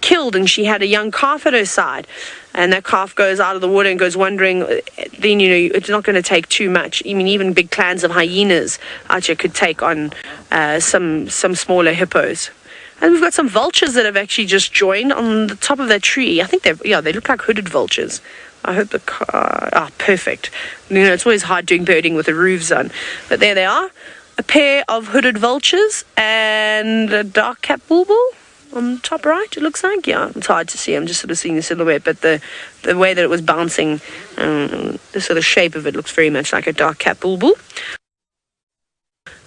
Speaker 3: killed and she had a young calf at her side, and that calf goes out of the water and goes wandering, then it's not going to take too much. I mean, even big clans of hyenas out here could take on some smaller hippos. And we've got some vultures that have actually just joined on the top of that tree. I think they look like hooded vultures. I hope the car. Perfect. It's always hard doing birding with the roofs on, but there they are. A pair of hooded vultures and a dark cap bulbul on the top right, it looks like. Yeah, it's hard to see. I'm just sort of seeing the silhouette, but the way that it was bouncing, the sort of shape of it looks very much like a dark cap bulbul.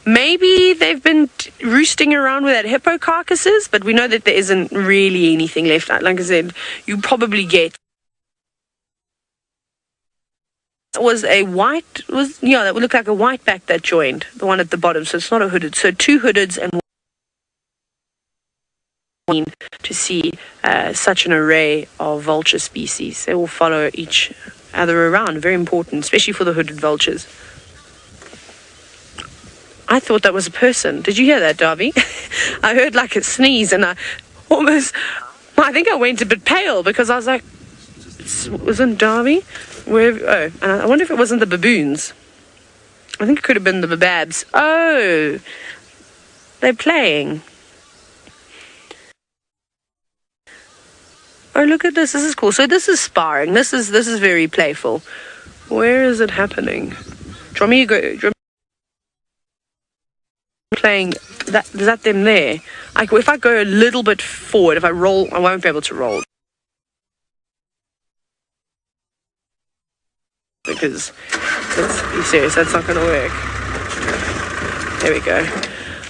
Speaker 3: Maybe they've been roosting around with that hippo carcasses, but we know that there isn't really anything left. Like I said, you probably get that would look like a white back that joined, the one at the bottom, so it's not a hooded. So 2 hoodeds and one to see such an array of vulture species. They will follow each other around, very important, especially for the hooded vultures. I thought that was a person. Did you hear that, Darby? I heard like a sneeze, and I think I went a bit pale because I was like, wasn't Darby? And I wonder if it wasn't the baboons. I think it could have been the bababs. Oh, they're playing. Oh, look at this. This is cool. So this is sparring. This is very playful. Where is it happening? Do you want me to go? Playing that? Is that them there? If I go a little bit forward, if I roll, I won't be able to roll. Because let's be serious, that's not going to work. There we go.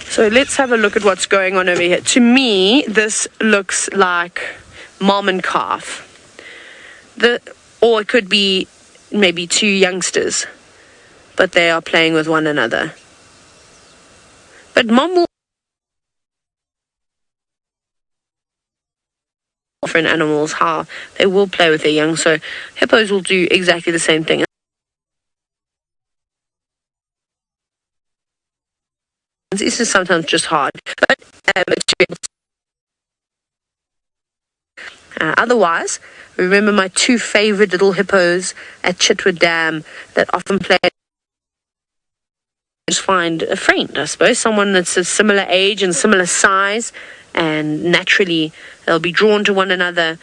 Speaker 3: So let's have a look at what's going on over here. To me, this looks like mom and calf. Or it could be maybe 2 youngsters, but they are playing with one another. But mom will different animals, how they will play with their young. So hippos will do exactly the same thing. This is sometimes just hard, but otherwise, remember my two favorite little hippos at Chitwa Dam that often play. Just find a friend, I suppose, someone that's a similar age and similar size, and naturally they'll be drawn to one another.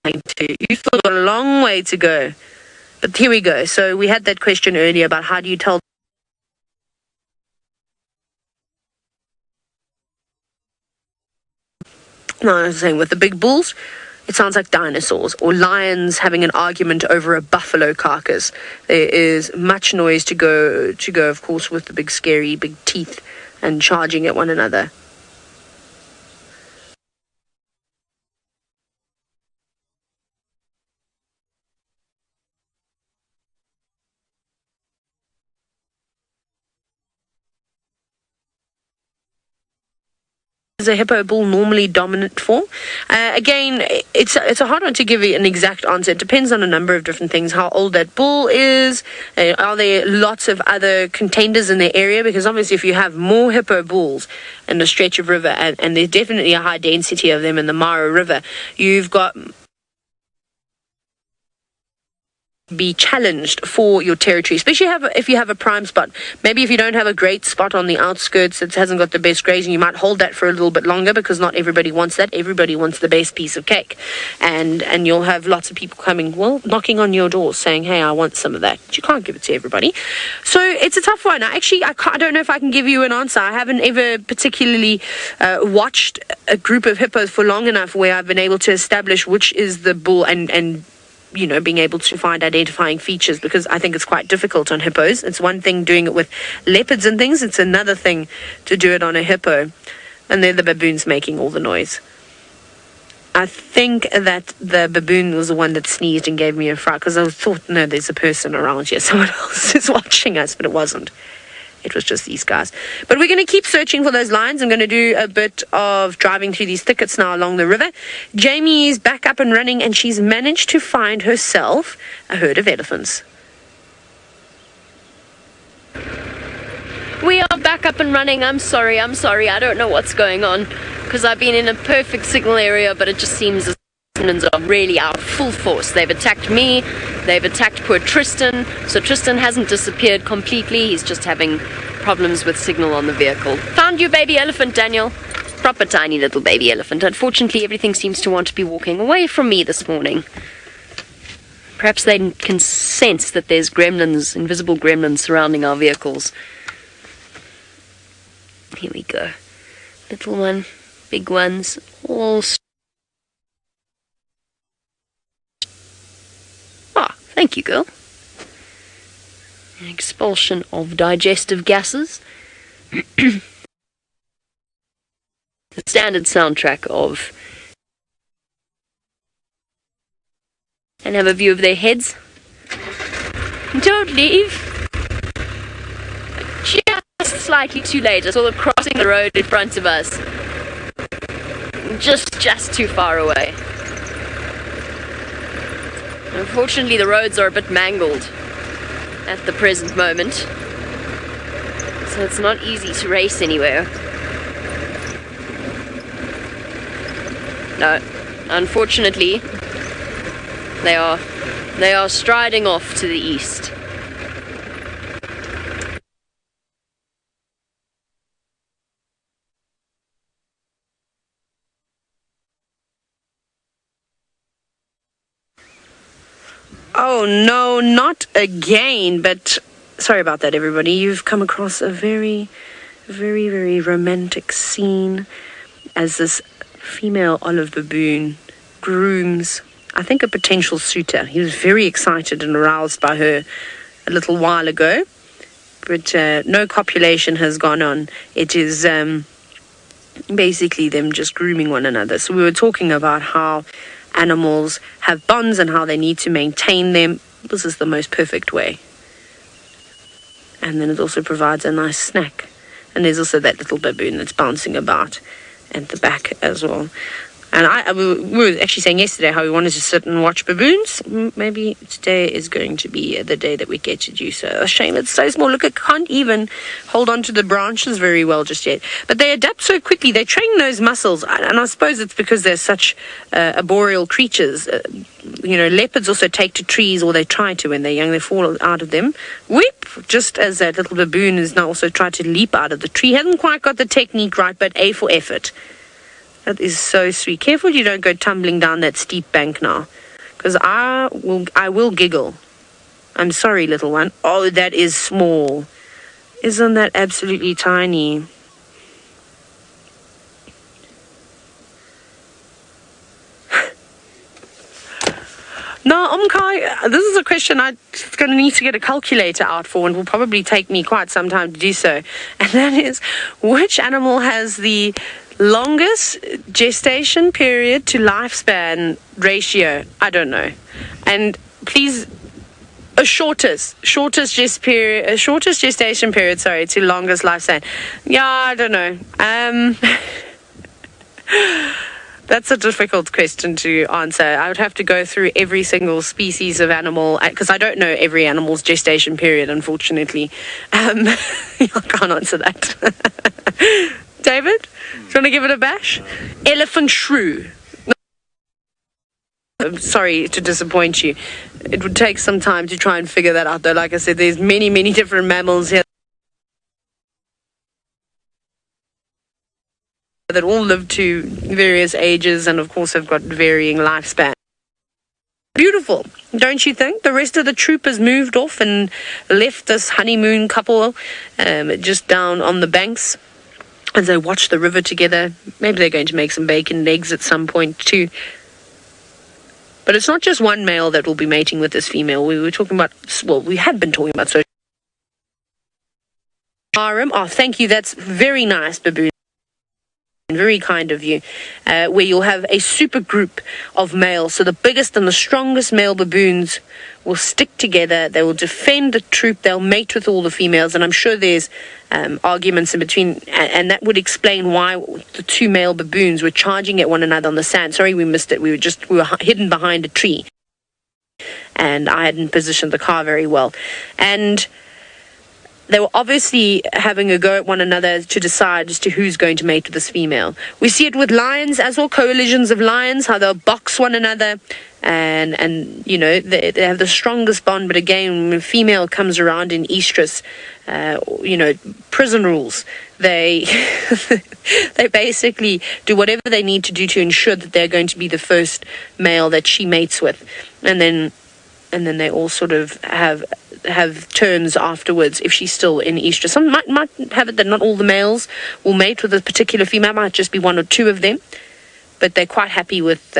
Speaker 3: You've still got a long way to go, but here we go. So we had that question earlier about how do you tell. No, I was saying with the big bulls, it sounds like dinosaurs or lions having an argument over a buffalo carcass. There is much noise to go, of course, with the big scary big teeth and charging at one another. Is a hippo bull normally dominant form? Again, it's a hard one to give you an exact answer. It depends on a number of different things. How old that bull is. Are there lots of other contenders in the area? Because obviously if you have more hippo bulls in a stretch of river, and there's definitely a high density of them in the Mara River, you've got be challenged for your territory, especially if you have a prime spot. Maybe if you don't have a great spot on the outskirts that hasn't got the best grazing, you might hold that for a little bit longer, because not everybody wants that. Everybody wants the best piece of cake, and you'll have lots of people coming, knocking on your door saying, hey, I want some of that. But you can't give it to everybody, so it's a tough one. I don't know if I can give you an answer. I haven't ever particularly watched a group of hippos for long enough where I've been able to establish which is the bull and being able to find identifying features, because I think it's quite difficult on hippos. It's one thing doing it with leopards and things. It's another thing to do it on a hippo. And they're the baboons making all the noise. I think that the baboon was the one that sneezed and gave me a fright, because I thought, no, there's a person around here. Someone else is watching us, but it wasn't. It was just these guys. But we're going to keep searching for those lions. I'm going to do a bit of driving through these thickets now along the river. Jamie is back up and running, and she's managed to find herself a herd of elephants.
Speaker 1: We are back up and running. I'm sorry. I don't know what's going on, because I've been in a perfect signal area, but it just seems as humans are really out full force. They've attacked me. They've attacked poor Tristan. So Tristan hasn't disappeared completely. He's just having problems with signal on the vehicle. Found you, baby elephant, Daniel. Proper tiny little baby elephant. Unfortunately, everything seems to want to be walking away from me this morning. Perhaps they can sense that there's gremlins, invisible gremlins surrounding our vehicles. Here we go. Little one, big ones, all. Thank you, girl. An expulsion of digestive gases. The standard soundtrack of... And have a view of their heads. Don't leave. Just slightly too late. I saw them crossing the road in front of us. Just too far away. Unfortunately, the roads are a bit mangled at the present moment, so it's not easy to race anywhere. No, unfortunately, they are striding off to the east.
Speaker 3: Oh no, not again, but sorry about that, everybody. You've come across a very, very, very romantic scene as this female olive baboon grooms, I think, a potential suitor. He was very excited and aroused by her a little while ago, but no copulation has gone on. It is basically them just grooming one another. So we were talking about how animals have bonds and how they need to maintain them. This is the most perfect way. And then it also provides a nice snack. And there's also that little baboon that's bouncing about and the back as well. And we were actually saying yesterday how we wanted to sit and watch baboons. Maybe today is going to be the day that we get to do so. A shame it's so small. Look, it can't even hold on to the branches very well just yet. But they adapt so quickly. They train those muscles. And I suppose it's because they're such arboreal creatures. Leopards also take to trees, or they try to when they're young. They fall out of them. Whip! Just as that little baboon has now also tried to leap out of the tree. Hasn't quite got the technique right, but A for effort. That is so sweet. Careful you don't go tumbling down that steep bank now, because I will giggle. I'm sorry, little one. Oh, that is small. Isn't that absolutely tiny? Now, Umkai, this is a question I'm going to need to get a calculator out for, and will probably take me quite some time to do so. And that is, which animal has the longest gestation period to lifespan ratio? I don't know. And please, shortest gestation period, to longest lifespan. Yeah, I don't know. That's a difficult question to answer. I would have to go through every single species of animal, because I don't know every animal's gestation period, unfortunately. I can't answer that. David, do you want to give it a bash? Elephant shrew. I'm sorry to disappoint you. It would take some time to try and figure that out, though. Like I said, there's many, many different mammals here that all live to various ages and, of course, have got varying lifespan. Beautiful, don't you think? The rest of the troop has moved off and left this honeymoon couple just down on the banks as they watch the river together. Maybe they're going to make some bacon and eggs at some point too. But it's not just one male that will be mating with this female. We have been talking about social. Oh, thank you. That's very nice, Baboon. Very kind of you. Where you'll have a super group of males. So the biggest and the strongest male baboons will stick together. They will defend the troop. They'll mate with all the females. And I'm sure there's arguments in between. And that would explain why the two male baboons were charging at one another on the sand. Sorry, we missed it. We were hidden behind a tree. And I hadn't positioned the car very well. And they were obviously having a go at one another to decide as to who's going to mate with this female. We see it with lions as well, coalitions of lions, how they'll box one another and they have the strongest bond. But again, when a female comes around in estrus, prison rules, they they basically do whatever they need to do to ensure that they're going to be the first male that she mates with. And then they all sort of have turns afterwards if she's still in estrus. Some might have it that not all the males will mate with a particular female. Might just be one or two of them, but they're quite happy with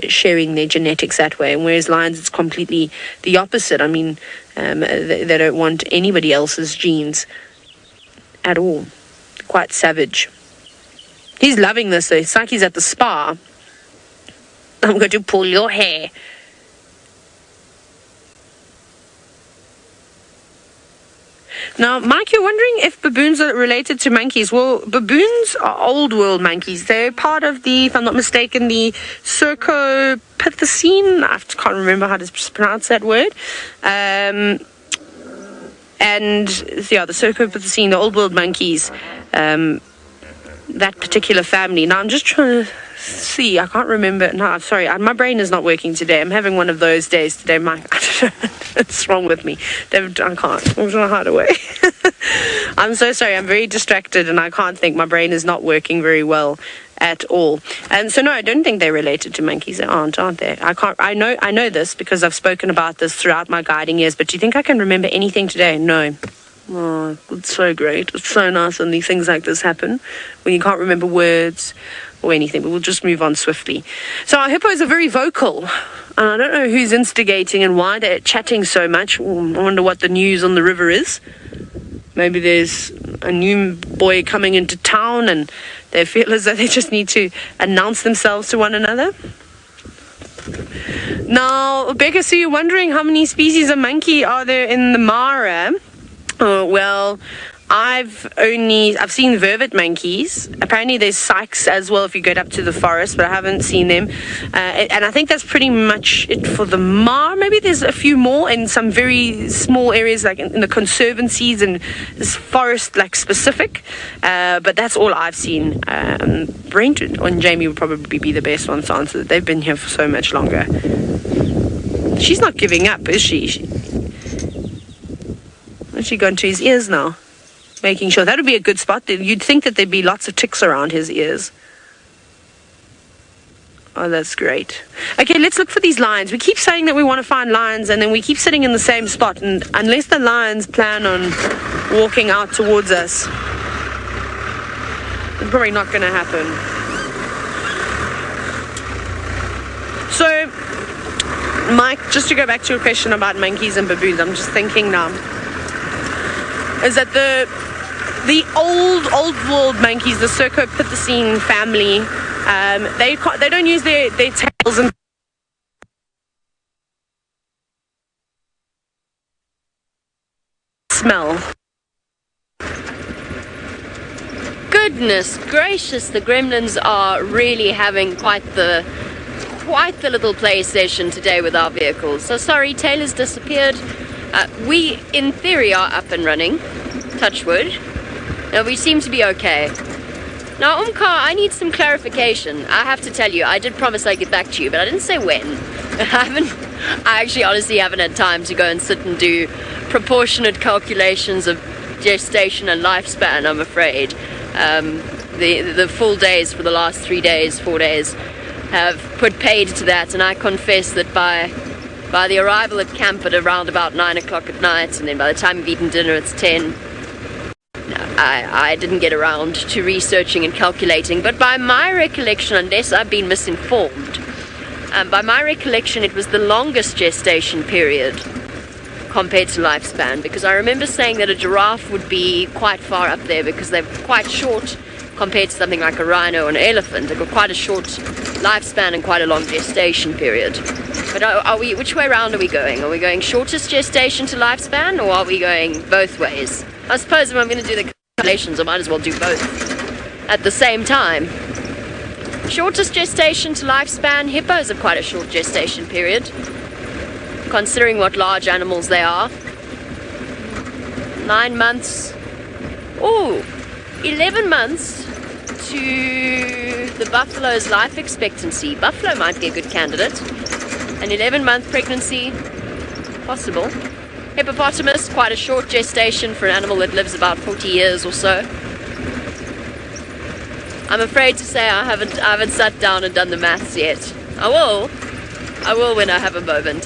Speaker 3: sharing their genetics that way. And whereas lions, it's completely the opposite. I mean, they don't want anybody else's genes at all. Quite savage. He's loving this though. It's like he's at the spa. I'm going to pull your hair. Now, Mike, you're wondering if baboons are related to monkeys. Well, baboons are old world monkeys. They're part of the, if I'm not mistaken, the Cercopithecine. I can't remember how to pronounce that word. The Cercopithecine, the old world monkeys, that particular family. Now, I'm just trying to see. I can't remember. No, I'm sorry. My brain is not working today. I'm having one of those days today, Mike. What's wrong with me? David, I can't. I'm trying to hide away. I'm so sorry. I'm very distracted and I can't think. My brain is not working very well at all. And so, no, I don't think they're related to monkeys. They aren't they? I know this because I've spoken about this throughout my guiding years, but do you think I can remember anything today? No. Oh, it's so great. It's so nice when these things like this happen, when you can't remember words or anything, but we'll just move on swiftly. So our hippos are very vocal, and I don't know who's instigating and why they're chatting so much. I wonder what the news on the river is. Maybe there's a new boy coming into town and they feel as though they just need to announce themselves to one another. Now, Becca, so you're wondering how many species of monkey are there in the Mara? Well, I've seen vervet monkeys. Apparently there's sykes as well if you go up to the forest, but I haven't seen them. And I think that's pretty much it for the Mar. Maybe there's a few more in some very small areas, like in the conservancies and this forest, like specific. But that's all I've seen. Brent and Jamie would probably be the best ones to answer. They've been here for so much longer. She's not giving up, is she? Has she gone to his ears now? Making sure. That would be a good spot. You'd think that there'd be lots of ticks around his ears. Oh, that's great. Okay, let's look for these lions. We keep saying that we want to find lions, and then we keep sitting in the same spot. And unless the lions plan on walking out towards us, it's probably not going to happen. So, Mike, just to go back to your question about monkeys and baboons, I'm just thinking now, is that the old world monkeys, the Cercopithecine family, they don't use their tails and smell.
Speaker 1: Goodness gracious, the gremlins are really having quite the little play session today with our vehicles. So sorry, Taylor's disappeared. We, in theory, are up and running. Touch wood. Now, we seem to be okay. Now, Umkar, I need some clarification. I have to tell you, I did promise I'd get back to you, but I didn't say when. I actually honestly haven't had time to go and sit and do proportionate calculations of gestation and lifespan, I'm afraid. The full days for the last 4 days, have put paid to that, and I confess that by the arrival at camp at around about 9 o'clock at night, and then by the time we've eaten dinner it's 10, I didn't get around to researching and calculating. But by my recollection, unless I've been misinformed, by my recollection it was the longest gestation period compared to lifespan, because I remember saying that a giraffe would be quite far up there because they're quite short compared to something like a rhino or an elephant. They've got quite a short lifespan and quite a long gestation period. But which way around are we going? Are we going shortest gestation to lifespan, or are we going both ways? I suppose if I'm going to do the calculations, I might as well do both at the same time. Shortest gestation to lifespan, hippos have quite a short gestation period, considering what large animals they are. 9 months. Ooh, 11 months to the buffalo's life expectancy. Buffalo might be a good candidate. An 11-month pregnancy, possible. Hippopotamus, quite a short gestation for an animal that lives about 40 years or so. I'm afraid to say I haven't sat down and done the maths yet. I will when I have a moment.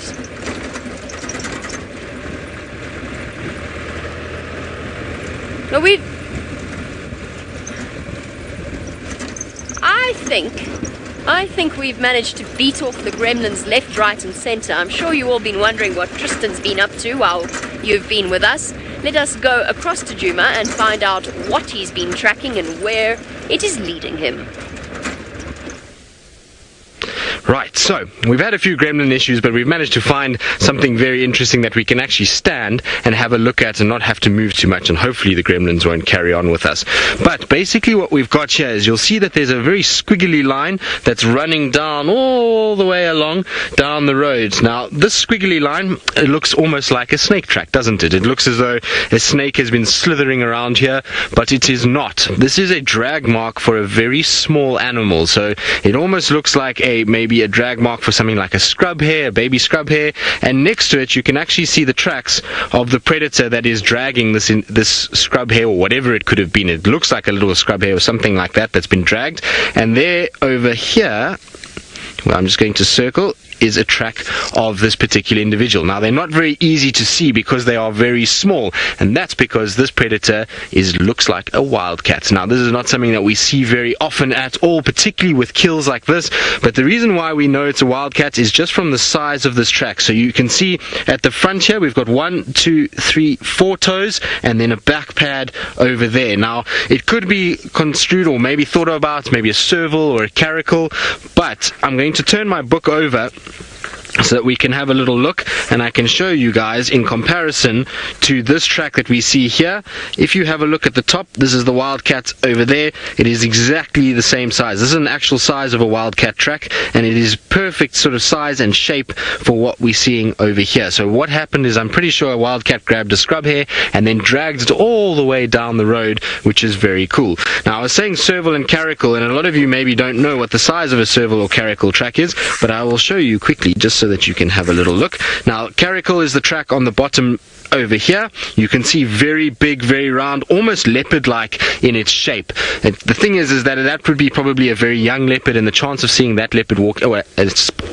Speaker 1: No, I think we've managed to beat off the gremlins left, right and centre. I'm sure you've all been wondering what Tristan's been up to while you've been with us. Let us go across to Djuma and find out what he's been tracking and where it is leading him.
Speaker 2: Right, so we've had a few gremlin issues, but we've managed to find something very interesting that we can actually stand and have a look at and not have to move too much, and hopefully the gremlins won't carry on with us. But basically what we've got here is, you'll see that there's a very squiggly line that's running down all the way along down the road. Now, this squiggly line, it looks almost like a snake track, doesn't it? It looks as though a snake has been slithering around here, but it is not. This is a drag mark for a very small animal, so it almost looks like maybe a drag mark for something like a scrub hare, a baby scrub hare, and next to it you can actually see the tracks of the predator that is dragging this scrub hare, or whatever it could have been. It looks like a little scrub hare or something like that that's been dragged. And there over here, well, I'm just going to circle, is a track of this particular individual. Now, they're not very easy to see because they are very small, and that's because this predator looks like a wildcat. Now, this is not something that we see very often at all, particularly with kills like this, but the reason why we know it's a wildcat is just from the size of this track. So you can see at the front here, we've got 1, 2, 3, 4 toes, and then a back pad over there. Now, it could be construed or maybe thought about maybe a serval or a caracal, but I'm going to turn my book over so that we can have a little look and I can show you guys in comparison to this track that we see here. If you have a look at the top, this is the Wildcat over there. It is exactly the same size. This is an actual size of a Wildcat track, and it is perfect sort of size and shape for what we're seeing over here. So what happened is, I'm pretty sure a Wildcat grabbed a scrub hare and then dragged it all the way down the road, which is very cool. Now, I was saying serval and caracal, and a lot of you maybe don't know what the size of a serval or caracal track is, but I will show you quickly just so that you can have a little look. Now, caracal is the track on the bottom over here. You can see very big, very round, almost leopard-like in its shape. The thing is that would be probably a very young leopard, and the chance of seeing that leopard walk, a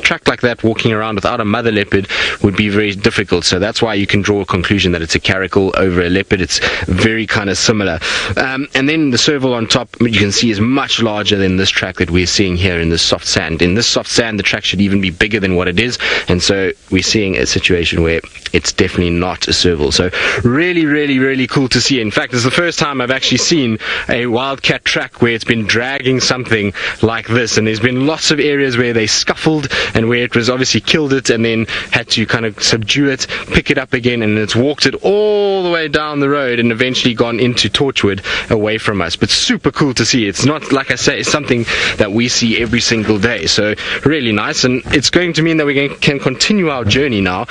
Speaker 2: track like that walking around without a mother leopard would be very difficult. So that's why you can draw a conclusion that it's a caracal over a leopard. It's very kind of similar. And then the serval on top, you can see, is much larger than this track that we're seeing here in this soft sand. In this soft sand, the track should even be bigger than what it is, and so we're seeing a situation where it's definitely not a serval. So really, really, really cool to see. In fact, it's the first time I've actually seen a Wildcat track where it's been dragging something like this, and there's been lots of areas where they scuffled and where it was obviously killed it and then had to kind of subdue it, pick it up again, and it's walked it all the way down the road and eventually gone into Torchwood away from us. But super cool to see. It's not, like I say, it's something that we see every single day. So really nice, and it's going to mean that we can continue our journey now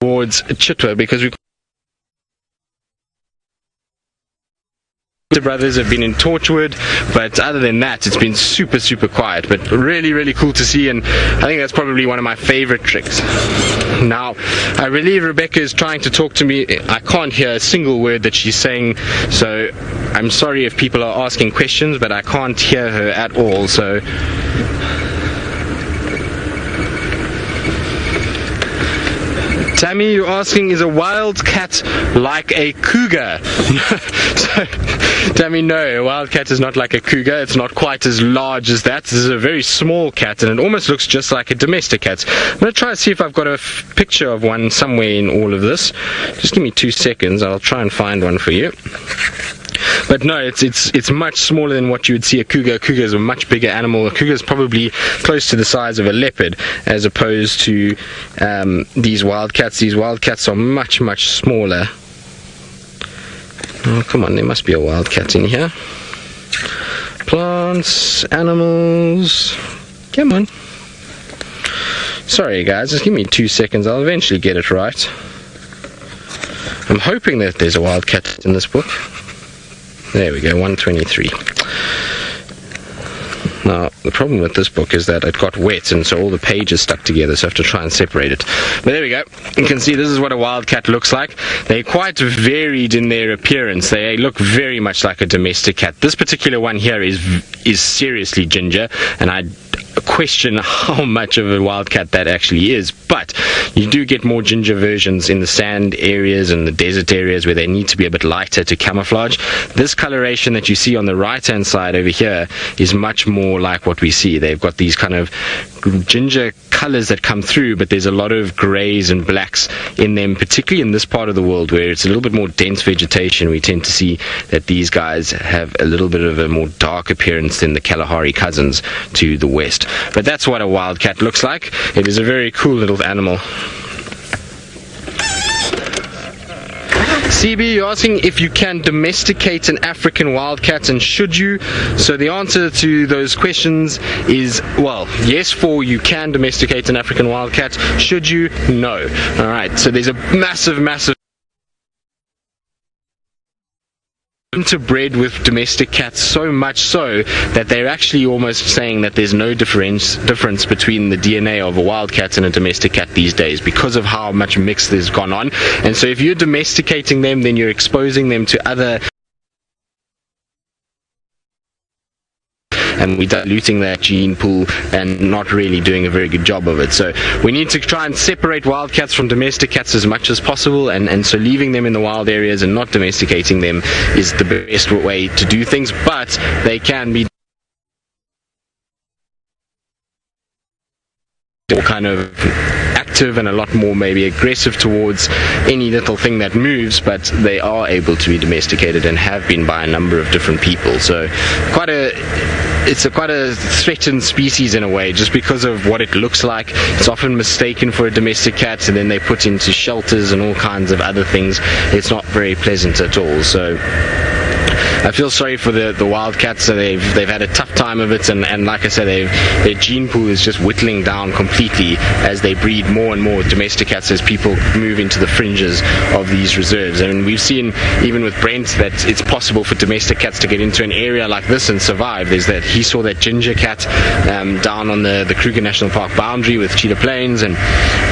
Speaker 2: towards Chitwa, because the brothers have been in Torchwood, but other than that, it's been super, super quiet. But really, really cool to see, and I think that's probably one of my favorite tricks. Now, I believe Rebecca is trying to talk to me. I can't hear a single word that she's saying, so I'm sorry if people are asking questions, but I can't hear her at all. So Tammy, you're asking, is a wildcat like a cougar? So, Tammy, no, a wildcat is not like a cougar. It's not quite as large as that. This is a very small cat, and it almost looks just like a domestic cat. I'm going to try to see if I've got a picture of one somewhere in all of this. Just give me 2 seconds. I'll try and find one for you. But no, it's much smaller than what you would see a cougar. A cougar is a much bigger animal. A cougar is probably close to the size of a leopard, as opposed to these wildcats. These wildcats are much, much smaller. Oh, come on, there must be a wildcat in here. Plants, animals. Come on. Sorry, guys, just give me 2 seconds. I'll eventually get it right. I'm hoping that there's a wildcat in this book. There we go, 123. Now, the problem with this book is that it got wet, and so all the pages stuck together, so I have to try and separate it. But there we go. You can see this is what a wildcat looks like. They're quite varied in their appearance. They look very much like a domestic cat. This particular one here is seriously ginger, and I question how much of a wildcat that actually is, but you do get more ginger versions in the sand areas and the desert areas where they need to be a bit lighter to camouflage. This coloration that you see on the right hand side over here is much more like what we see. They've got these kind of ginger colors that come through, but there's a lot of grays and blacks in them, particularly in this part of the world where it's a little bit more dense vegetation. We tend to see that these guys have a little bit of a more dark appearance than the Kalahari cousins to the west. But that's what a wildcat looks like. It is a very cool little animal. CB, you're asking if you can domesticate an African wildcat, and should you? So the answer to those questions is, well, yes, for you can domesticate an African wildcat. Should you? No. Alright, so there's a massive interbred with domestic cats, so much so that they're actually almost saying that there's no difference between the DNA of a wildcat and a domestic cat these days, because of how much mix there's gone on. And so if you're domesticating them, then you're exposing them to other, and we're diluting that gene pool and not really doing a very good job of it. So we need to try and separate wildcats from domestic cats as much as possible, and so leaving them in the wild areas and not domesticating them is the best way to do things, but they can be kind of active and a lot more maybe aggressive towards any little thing that moves, but they are able to be domesticated and have been by a number of different people. So quite a it's quite a threatened species in a way, just because of what it looks like. It's often mistaken for a domestic cat, and then they put into shelters and all kinds of other things. It's not very pleasant at all. So I feel sorry for the wildcats. So they've had a tough time of it, and like I said, their gene pool is just whittling down completely as they breed more and more domestic cats as people move into the fringes of these reserves. And we've seen, even with Brent, that it's possible for domestic cats to get into an area like this and survive. He saw that ginger cat down on the Kruger National Park boundary with Cheetah Plains, and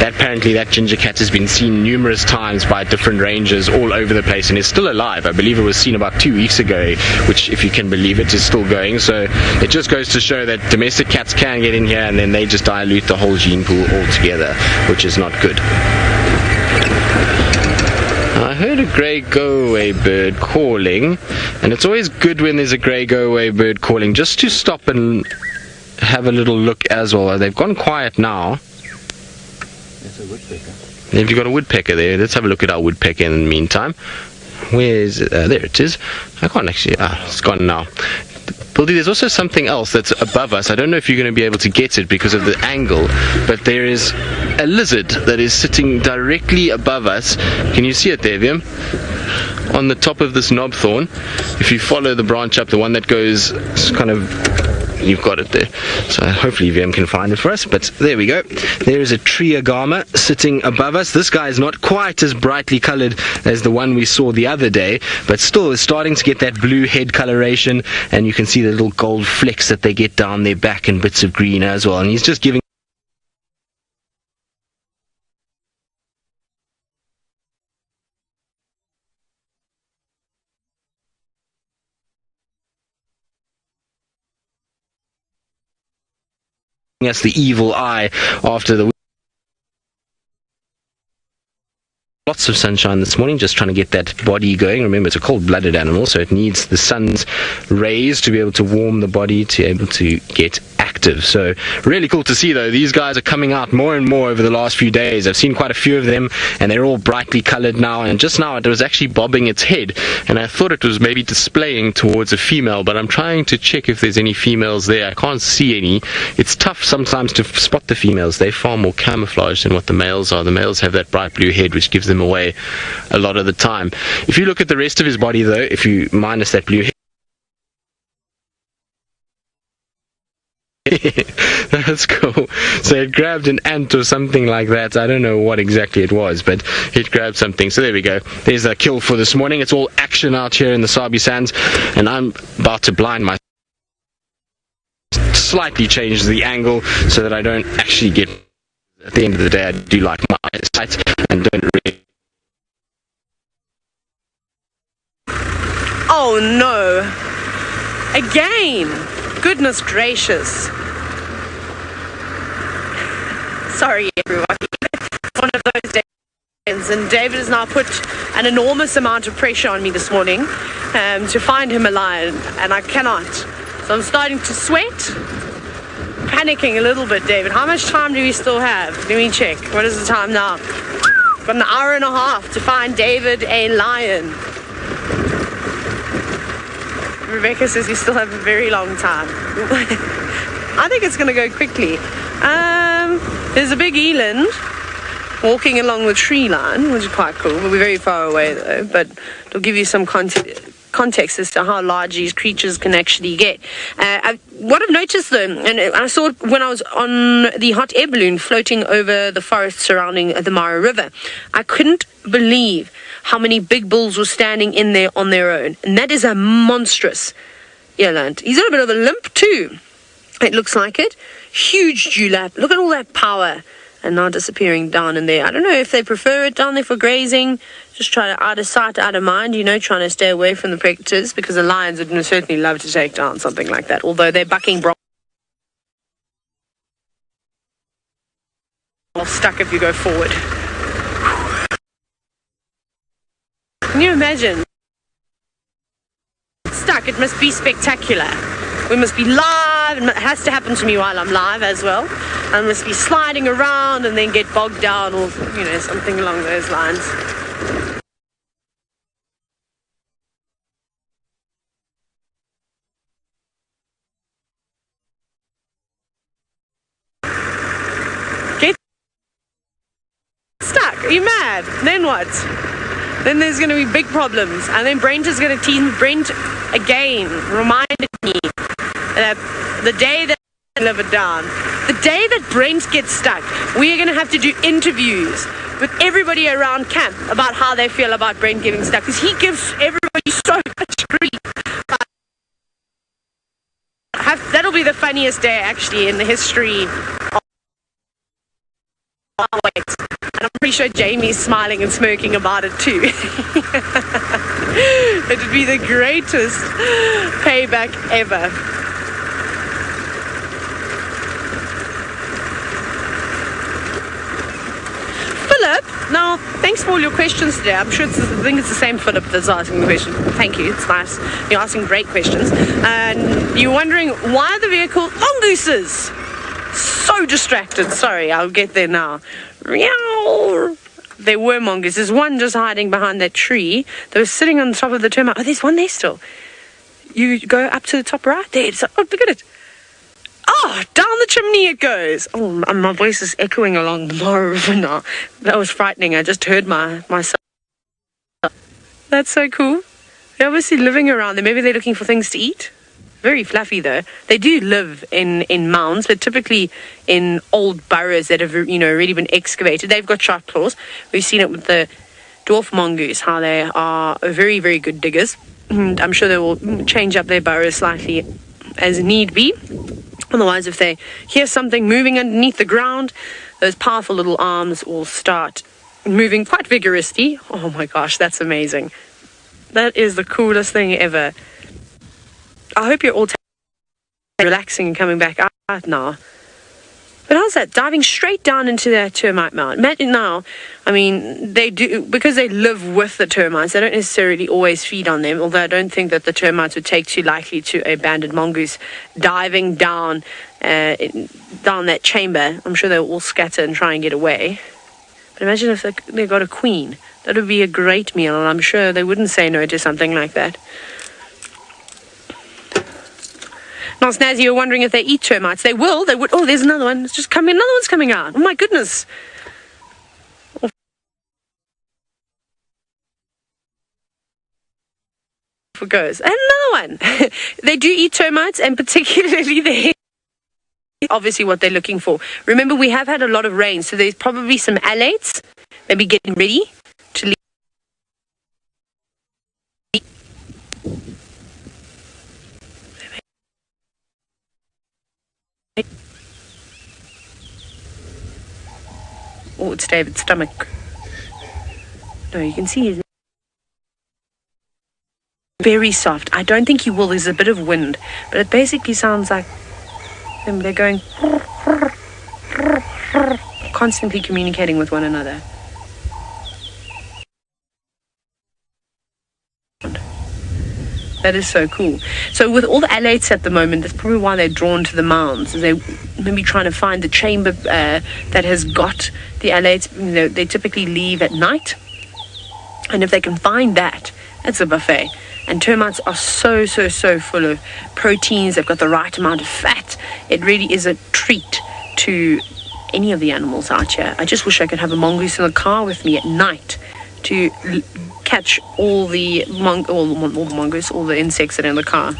Speaker 2: apparently that ginger cat has been seen numerous times by different rangers all over the place and is still alive. I believe it was seen about 2 weeks ago, which, if you can believe it, is still going. So it just goes to show that domestic cats can get in here, and then they just dilute the whole gene pool altogether, which is not good. I heard a grey go-away bird calling, and it's always good when there's a grey go-away bird calling, just to stop and have a little look as well. They've gone quiet now.
Speaker 5: It's a woodpecker.
Speaker 2: Have you got a woodpecker there? Let's have a look at our woodpecker in the meantime. Where is it? There it is. I can't actually... it's gone now. Bildy, there's also something else that's above us. I don't know if you're going to be able to get it because of the angle, but there is a lizard that is sitting directly above us. Can you see it there, Viam? On the top of this knob thorn. If you follow the branch up, the one that goes kind of... You've got it there. So hopefully VM can find it for us. But there we go. There is a tree Agama sitting above us. This guy is not quite as brightly coloured as the one we saw the other day, but still is starting to get that blue head coloration, and you can see the little gold flecks that they get down their back and bits of green as well. And he's just giving us the evil eye after the lots of sunshine this morning, just trying to get that body going. Remember, it's a cold-blooded animal, so it needs the sun's rays to be able to warm the body, to be able to get active. So really cool to see, though. These guys are coming out more and more over the last few days. I've seen quite a few of them, and they're all brightly colored now, and just now it was actually bobbing its head, and I thought it was maybe displaying towards a female, but I'm trying to check if there's any females there. I can't see any. It's tough sometimes to spot the females. They're far more camouflaged than what the males are. The males have that bright blue head, which gives them away a lot of the time. If you look at the rest of his body, though, if you minus that blue head, that's cool. So it grabbed an ant or something like that. I don't know what exactly it was, but it grabbed something. So there we go. There's a kill for this morning. It's all action out here in the Sabi sands, and I'm about to blind myself. Slightly change the angle so that I don't actually get... At the end of the day, I do like my sight and don't really...
Speaker 3: Oh no! Again! Goodness gracious. Sorry everyone. One of those days, and David has now put an enormous amount of pressure on me this morning to find him a lion, and I cannot. So I'm starting to sweat. Panicking a little bit, David. How much time do we still have? Let me check. What is the time now? Got an hour and a half to find David a lion. Rebecca says we still have a very long time. I think it's going to go quickly. There's a big eland walking along the tree line, which is quite cool. We'll be very far away though, but it'll give you some context as to how large these creatures can actually get. What I've noticed though, and I saw it when I was on the hot air balloon floating over the forest surrounding the Mara River, I couldn't believe how many big bulls were standing in there on their own. And that is a monstrous Eland. He's got a bit of a limp too. It looks like it. Huge dewlap. Look at all that power. And now disappearing down in there. I don't know if they prefer it down there for grazing. Just try to out of sight, out of mind, trying to stay away from the predators, because the lions would certainly love to take down something like that. Although they're bucking stuck if you go forward. Can you imagine? Stuck. It must be spectacular. We must be live. It has to happen to me while I'm live as well. I must be sliding around and then get bogged down, or something along those lines. have, then what? Then there's going to be big problems. And then Brent is going to tease me. Brent, again, reminded me that the day that I live it down, the day that Brent gets stuck, we are going to have to do interviews with everybody around camp about how they feel about Brent getting stuck. Because he gives everybody so much grief. That'll be the funniest day, actually, in the history of weight. And I'm pretty sure Jamie's smiling and smirking about it too. It would be the greatest payback ever. Philip, now, thanks for all your questions today. I'm sure I think it's the same Philip that's asking the question. Thank you, it's nice. You're asking great questions. And you're wondering why the vehicle mongooses. So distracted. Sorry, I'll get there now. Meow. There were mongooses. There's one just hiding behind that tree. They were sitting on the top of the termite. Oh, there's one there still. You go up to the top right there. Oh, look at it. Oh, down the chimney it goes. Oh, my voice is echoing along the Mara River now. That was frightening. I just heard myself. That's so cool. They're obviously living around there. Maybe they're looking for things to eat. Very fluffy though. They do live in mounds, but typically in old burrows that have already been excavated. They've got sharp claws. We've seen it with the dwarf mongoose, how they are very, very good diggers. And I'm sure they will change up their burrows slightly as need be. Otherwise, if they hear something moving underneath the ground, those powerful little arms will start moving quite vigorously. Oh my gosh, that's amazing. That is the coolest thing ever. I hope you're all relaxing and coming back out now. But how's that? Diving straight down into that termite mound. Imagine now, I mean, they do, because they live with the termites, they don't necessarily always feed on them, although I don't think that the termites would take too lightly to a banded mongoose diving down that chamber. I'm sure they'll all scatter and try and get away. But imagine if they got a queen. That would be a great meal, and I'm sure they wouldn't say no to something like that. Now, Snazzy, you're wondering if they eat termites. They will. They would. Oh, there's another one. It's just coming. Another one's coming out. Oh, my goodness. Oh. It goes. And another one. They do eat termites, and particularly the obviously what they're looking for. Remember, we have had a lot of rain, so there's probably some alates maybe getting ready to leave. Oh, it's David's stomach. No, you can see he's very soft. I don't think he will. There's a bit of wind, but it basically sounds like them. They're going constantly communicating with one another. That is so cool. So with all the alates at the moment, that's probably why they're drawn to the mounds. They're maybe trying to find the chamber that has got the alates. They typically leave at night. And if they can find that, that's a buffet. And termites are so full of proteins. They've got the right amount of fat. It really is a treat to any of the animals out here. I just wish I could have a mongoose in the car with me at night to catch all the mongoose, all the insects that are in the car.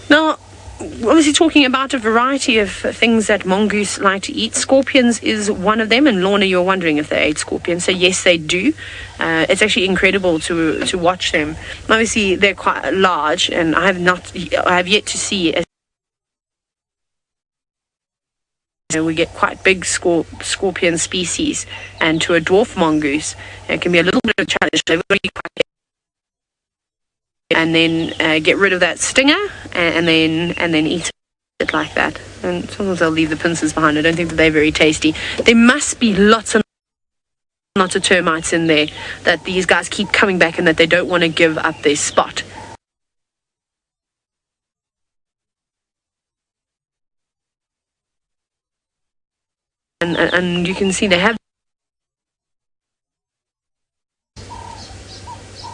Speaker 3: Now, obviously talking about a variety of things that mongoose like to eat. Scorpions is one of them, and Lorna, you're wondering if they ate scorpions. So yes, they do. It's actually incredible to watch them. Obviously, they're quite large, and I have yet to see we get quite big scorpion species, and to a dwarf mongoose it can be a little bit of a challenge. They've got to be quite, and then get rid of that stinger and then eat it like that. And sometimes they'll leave the pincers behind. I don't think that they're very tasty. There must be lots and lots of termites in there that these guys keep coming back and that they don't want to give up their spot. And you can see they have,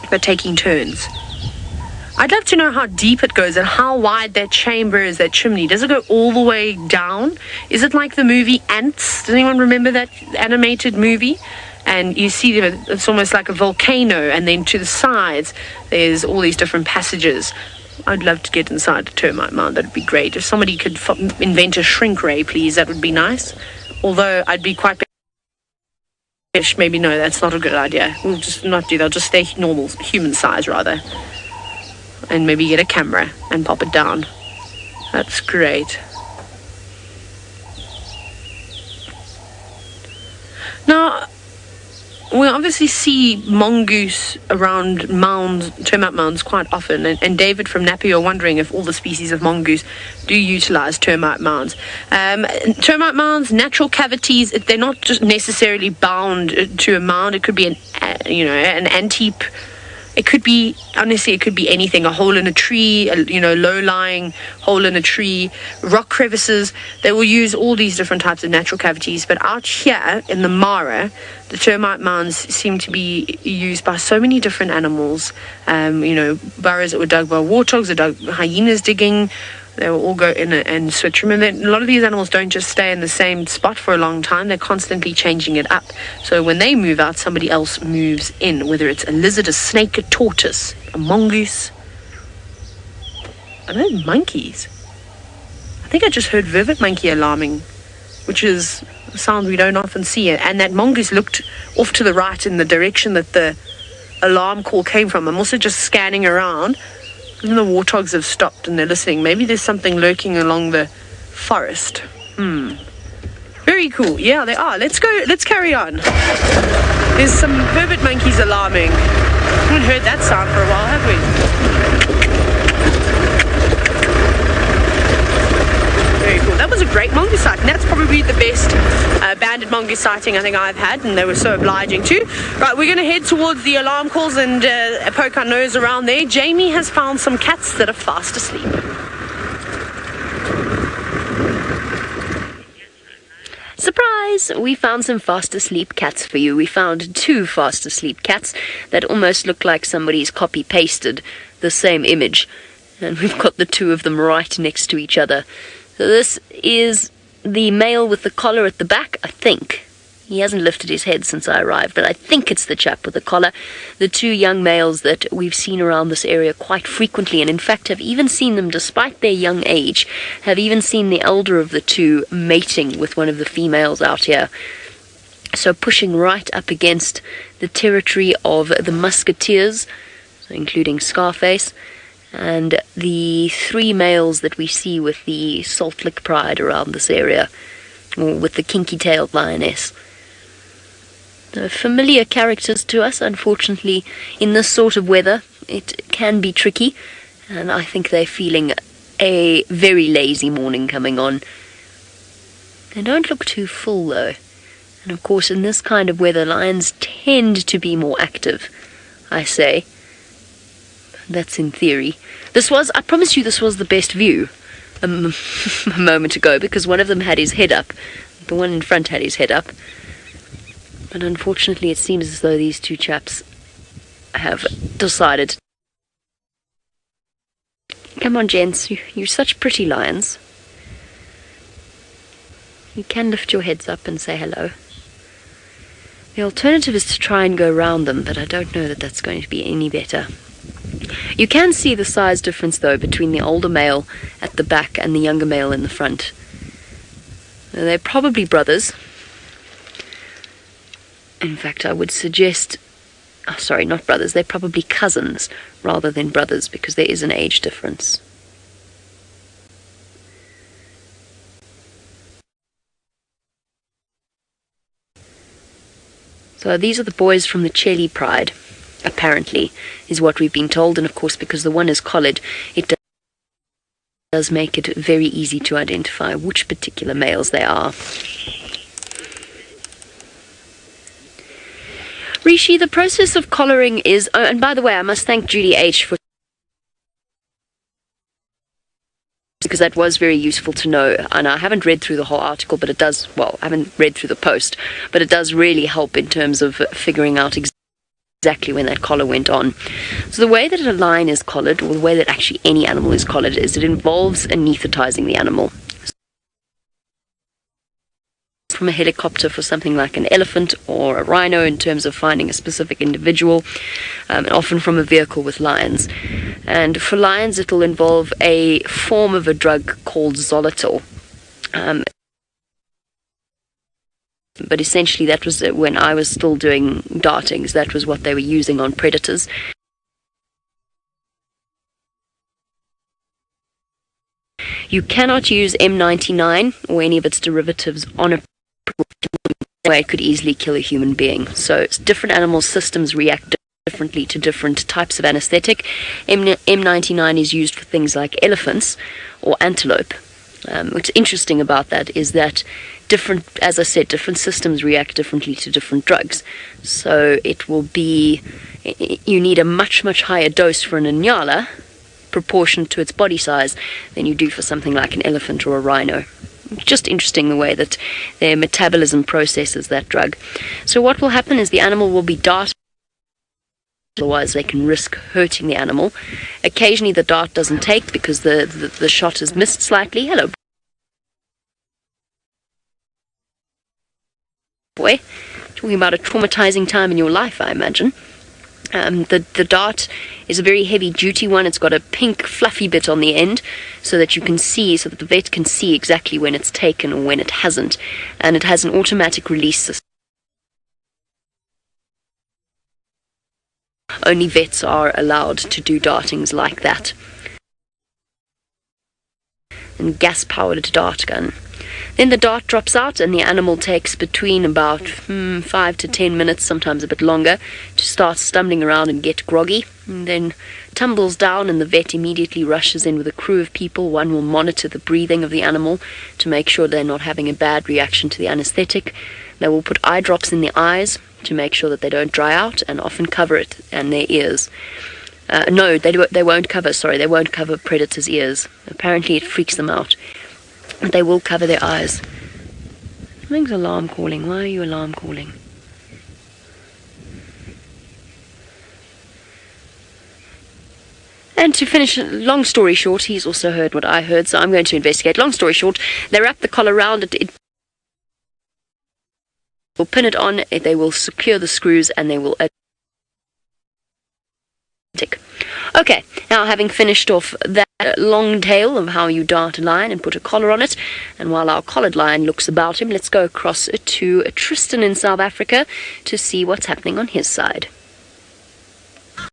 Speaker 3: but taking turns. I'd love to know how deep it goes and how wide that chamber is, that chimney. Does it go all the way down? Is it like the movie Ants? Does anyone remember that animated movie? and you see it's almost like a volcano, and then to the sides there's all these different passages. I'd love to get inside a termite mound. That'd be great. If somebody could invent a shrink ray, please, that would be nice. Although I'd be quite maybe no, that's not a good idea. We'll just not do that. I'll just stay normal, human size rather. And maybe get a camera and pop it down. That's great. Now, we obviously see mongoose around mounds, termite mounds, quite often. And David from Nappy are wondering if all the species of mongoose do utilize termite mounds. Termite mounds, natural cavities, they're not just necessarily bound to a mound. It could be an anteep. It could be, honestly, it could be anything. A hole in a tree, low-lying hole in a tree, rock crevices. They will use all these different types of natural cavities. But out here in the Mara, the termite mounds seem to be used by so many different animals. Burrows that were dug by warthogs, hyenas digging. They will all go in and switch. Remember, a lot of these animals don't just stay in the same spot for a long time. They're constantly changing it up. So when they move out, somebody else moves in, whether it's a lizard, a snake, a tortoise, a mongoose. I don't know, monkeys. I think I just heard vivid monkey alarming, which is a sound we don't often see. And that mongoose looked off to the right in the direction that the alarm call came from. I'm also just scanning around. Even the warthogs have stopped and they're listening. Maybe there's something lurking along the forest. Very cool. Yeah, they are. Let's go. Let's carry on. There's some hermit monkeys alarming. We haven't heard that sound for a while, have we? Very cool. That was a great mongoose sighting. That's probably the best banded mongoose sighting I think I've had, and they were so obliging too. Right, we're going to head towards the alarm calls and poke our nose around there. Jamie has found some cats that are fast asleep.
Speaker 1: Surprise! We found some fast asleep cats for you. We found 2 fast asleep cats that almost look like somebody's copy-pasted the same image. And we've got the 2 of them right next to each other. So this is the male with the collar at the back, I think. He hasn't lifted his head since I arrived, but I think it's the chap with the collar. The 2 young males that we've seen around this area quite frequently, and in fact have even seen them, despite their young age, have even seen the elder of the 2 mating with one of the females out here. So pushing right up against the territory of the musketeers, so including Scarface, and the 3 males that we see with the salt lick pride around this area, or with the kinky-tailed lioness. They're familiar characters to us. Unfortunately, in this sort of weather, it can be tricky, and I think they're feeling a very lazy morning coming on. They don't look too full, though. And of course, in this kind of weather, lions tend to be more active, I say. That's in theory. I promise you, this was the best view a moment ago, because one of them had his head up. The one in front had his head up. But unfortunately, it seems as though these 2 chaps have decided. Come on, gents. You're such pretty lions. You can lift your heads up and say hello. The alternative is to try and go round them, but I don't know that that's going to be any better. You can see the size difference, though, between the older male at the back and the younger male in the front. They're probably brothers. In fact, I would suggest... Oh, sorry, not brothers. They're probably cousins rather than brothers, because there is an age difference. So these are the boys from the Chelly Pride, apparently, is what we've been told. And of course, because the one is collared, it does make it very easy to identify which particular males they are. Rishi, the process of collaring is... Oh, and by the way, I must thank Judy H. for... because that was very useful to know. And I haven't read through the whole article, but it does... Well, I haven't read through the post, but it does really help in terms of figuring out exactly when that collar went on. So the way that a lion is collared, or the way that actually any animal is collared, is it involves anesthetizing the animal. from a helicopter for something like an elephant or a rhino in terms of finding a specific individual, and often from a vehicle with lions. And for lions, it'll involve a form of a drug called xolotl. But essentially that was when I was still doing dartings, that was what they were using on predators. You cannot use M99 or any of its derivatives on a way it could easily kill a human being. So different animal systems react differently to different types of anesthetic. M99 is used for things like elephants or antelope. What's interesting about that is that different systems react differently to different drugs. So it will be, you need a much, much higher dose for an Impala, proportionate to its body size, than you do for something like an elephant or a rhino. Just interesting the way that their metabolism processes that drug. So what will happen is the animal will be darted, otherwise they can risk hurting the animal. Occasionally the dart doesn't take because the shot is missed slightly. Hello, boy. Talking about a traumatizing time in your life, I imagine. The dart is a very heavy duty one. It's got a pink fluffy bit on the end so that you can see, so that the vet can see exactly when it's taken or when it hasn't. And it has an automatic release system. Only vets are allowed to do dartings like that. And gas-powered dart gun. Then the dart drops out and the animal takes between about 5 to 10 minutes, sometimes a bit longer, to start stumbling around and get groggy, and then tumbles down, and the vet immediately rushes in with a crew of people. One will monitor the breathing of the animal to make sure they're not having a bad reaction to the anesthetic. They will put eye drops in the eyes to make sure that they don't dry out, and often cover it and their ears. No, they won't cover predators' ears. Apparently it freaks them out. They will cover their eyes. Something's alarm calling. Why are you alarm calling? And to finish, long story short, he's also heard what I heard, so I'm going to investigate. Long story short, they wrap the collar around it. It will pin it on, they will secure the screws, and they will tick. Okay, now having finished off that long tale of how you dart a lion and put a collar on it, and while our collared lion looks about him, let's go across to Tristan in South Africa to see what's happening on his side.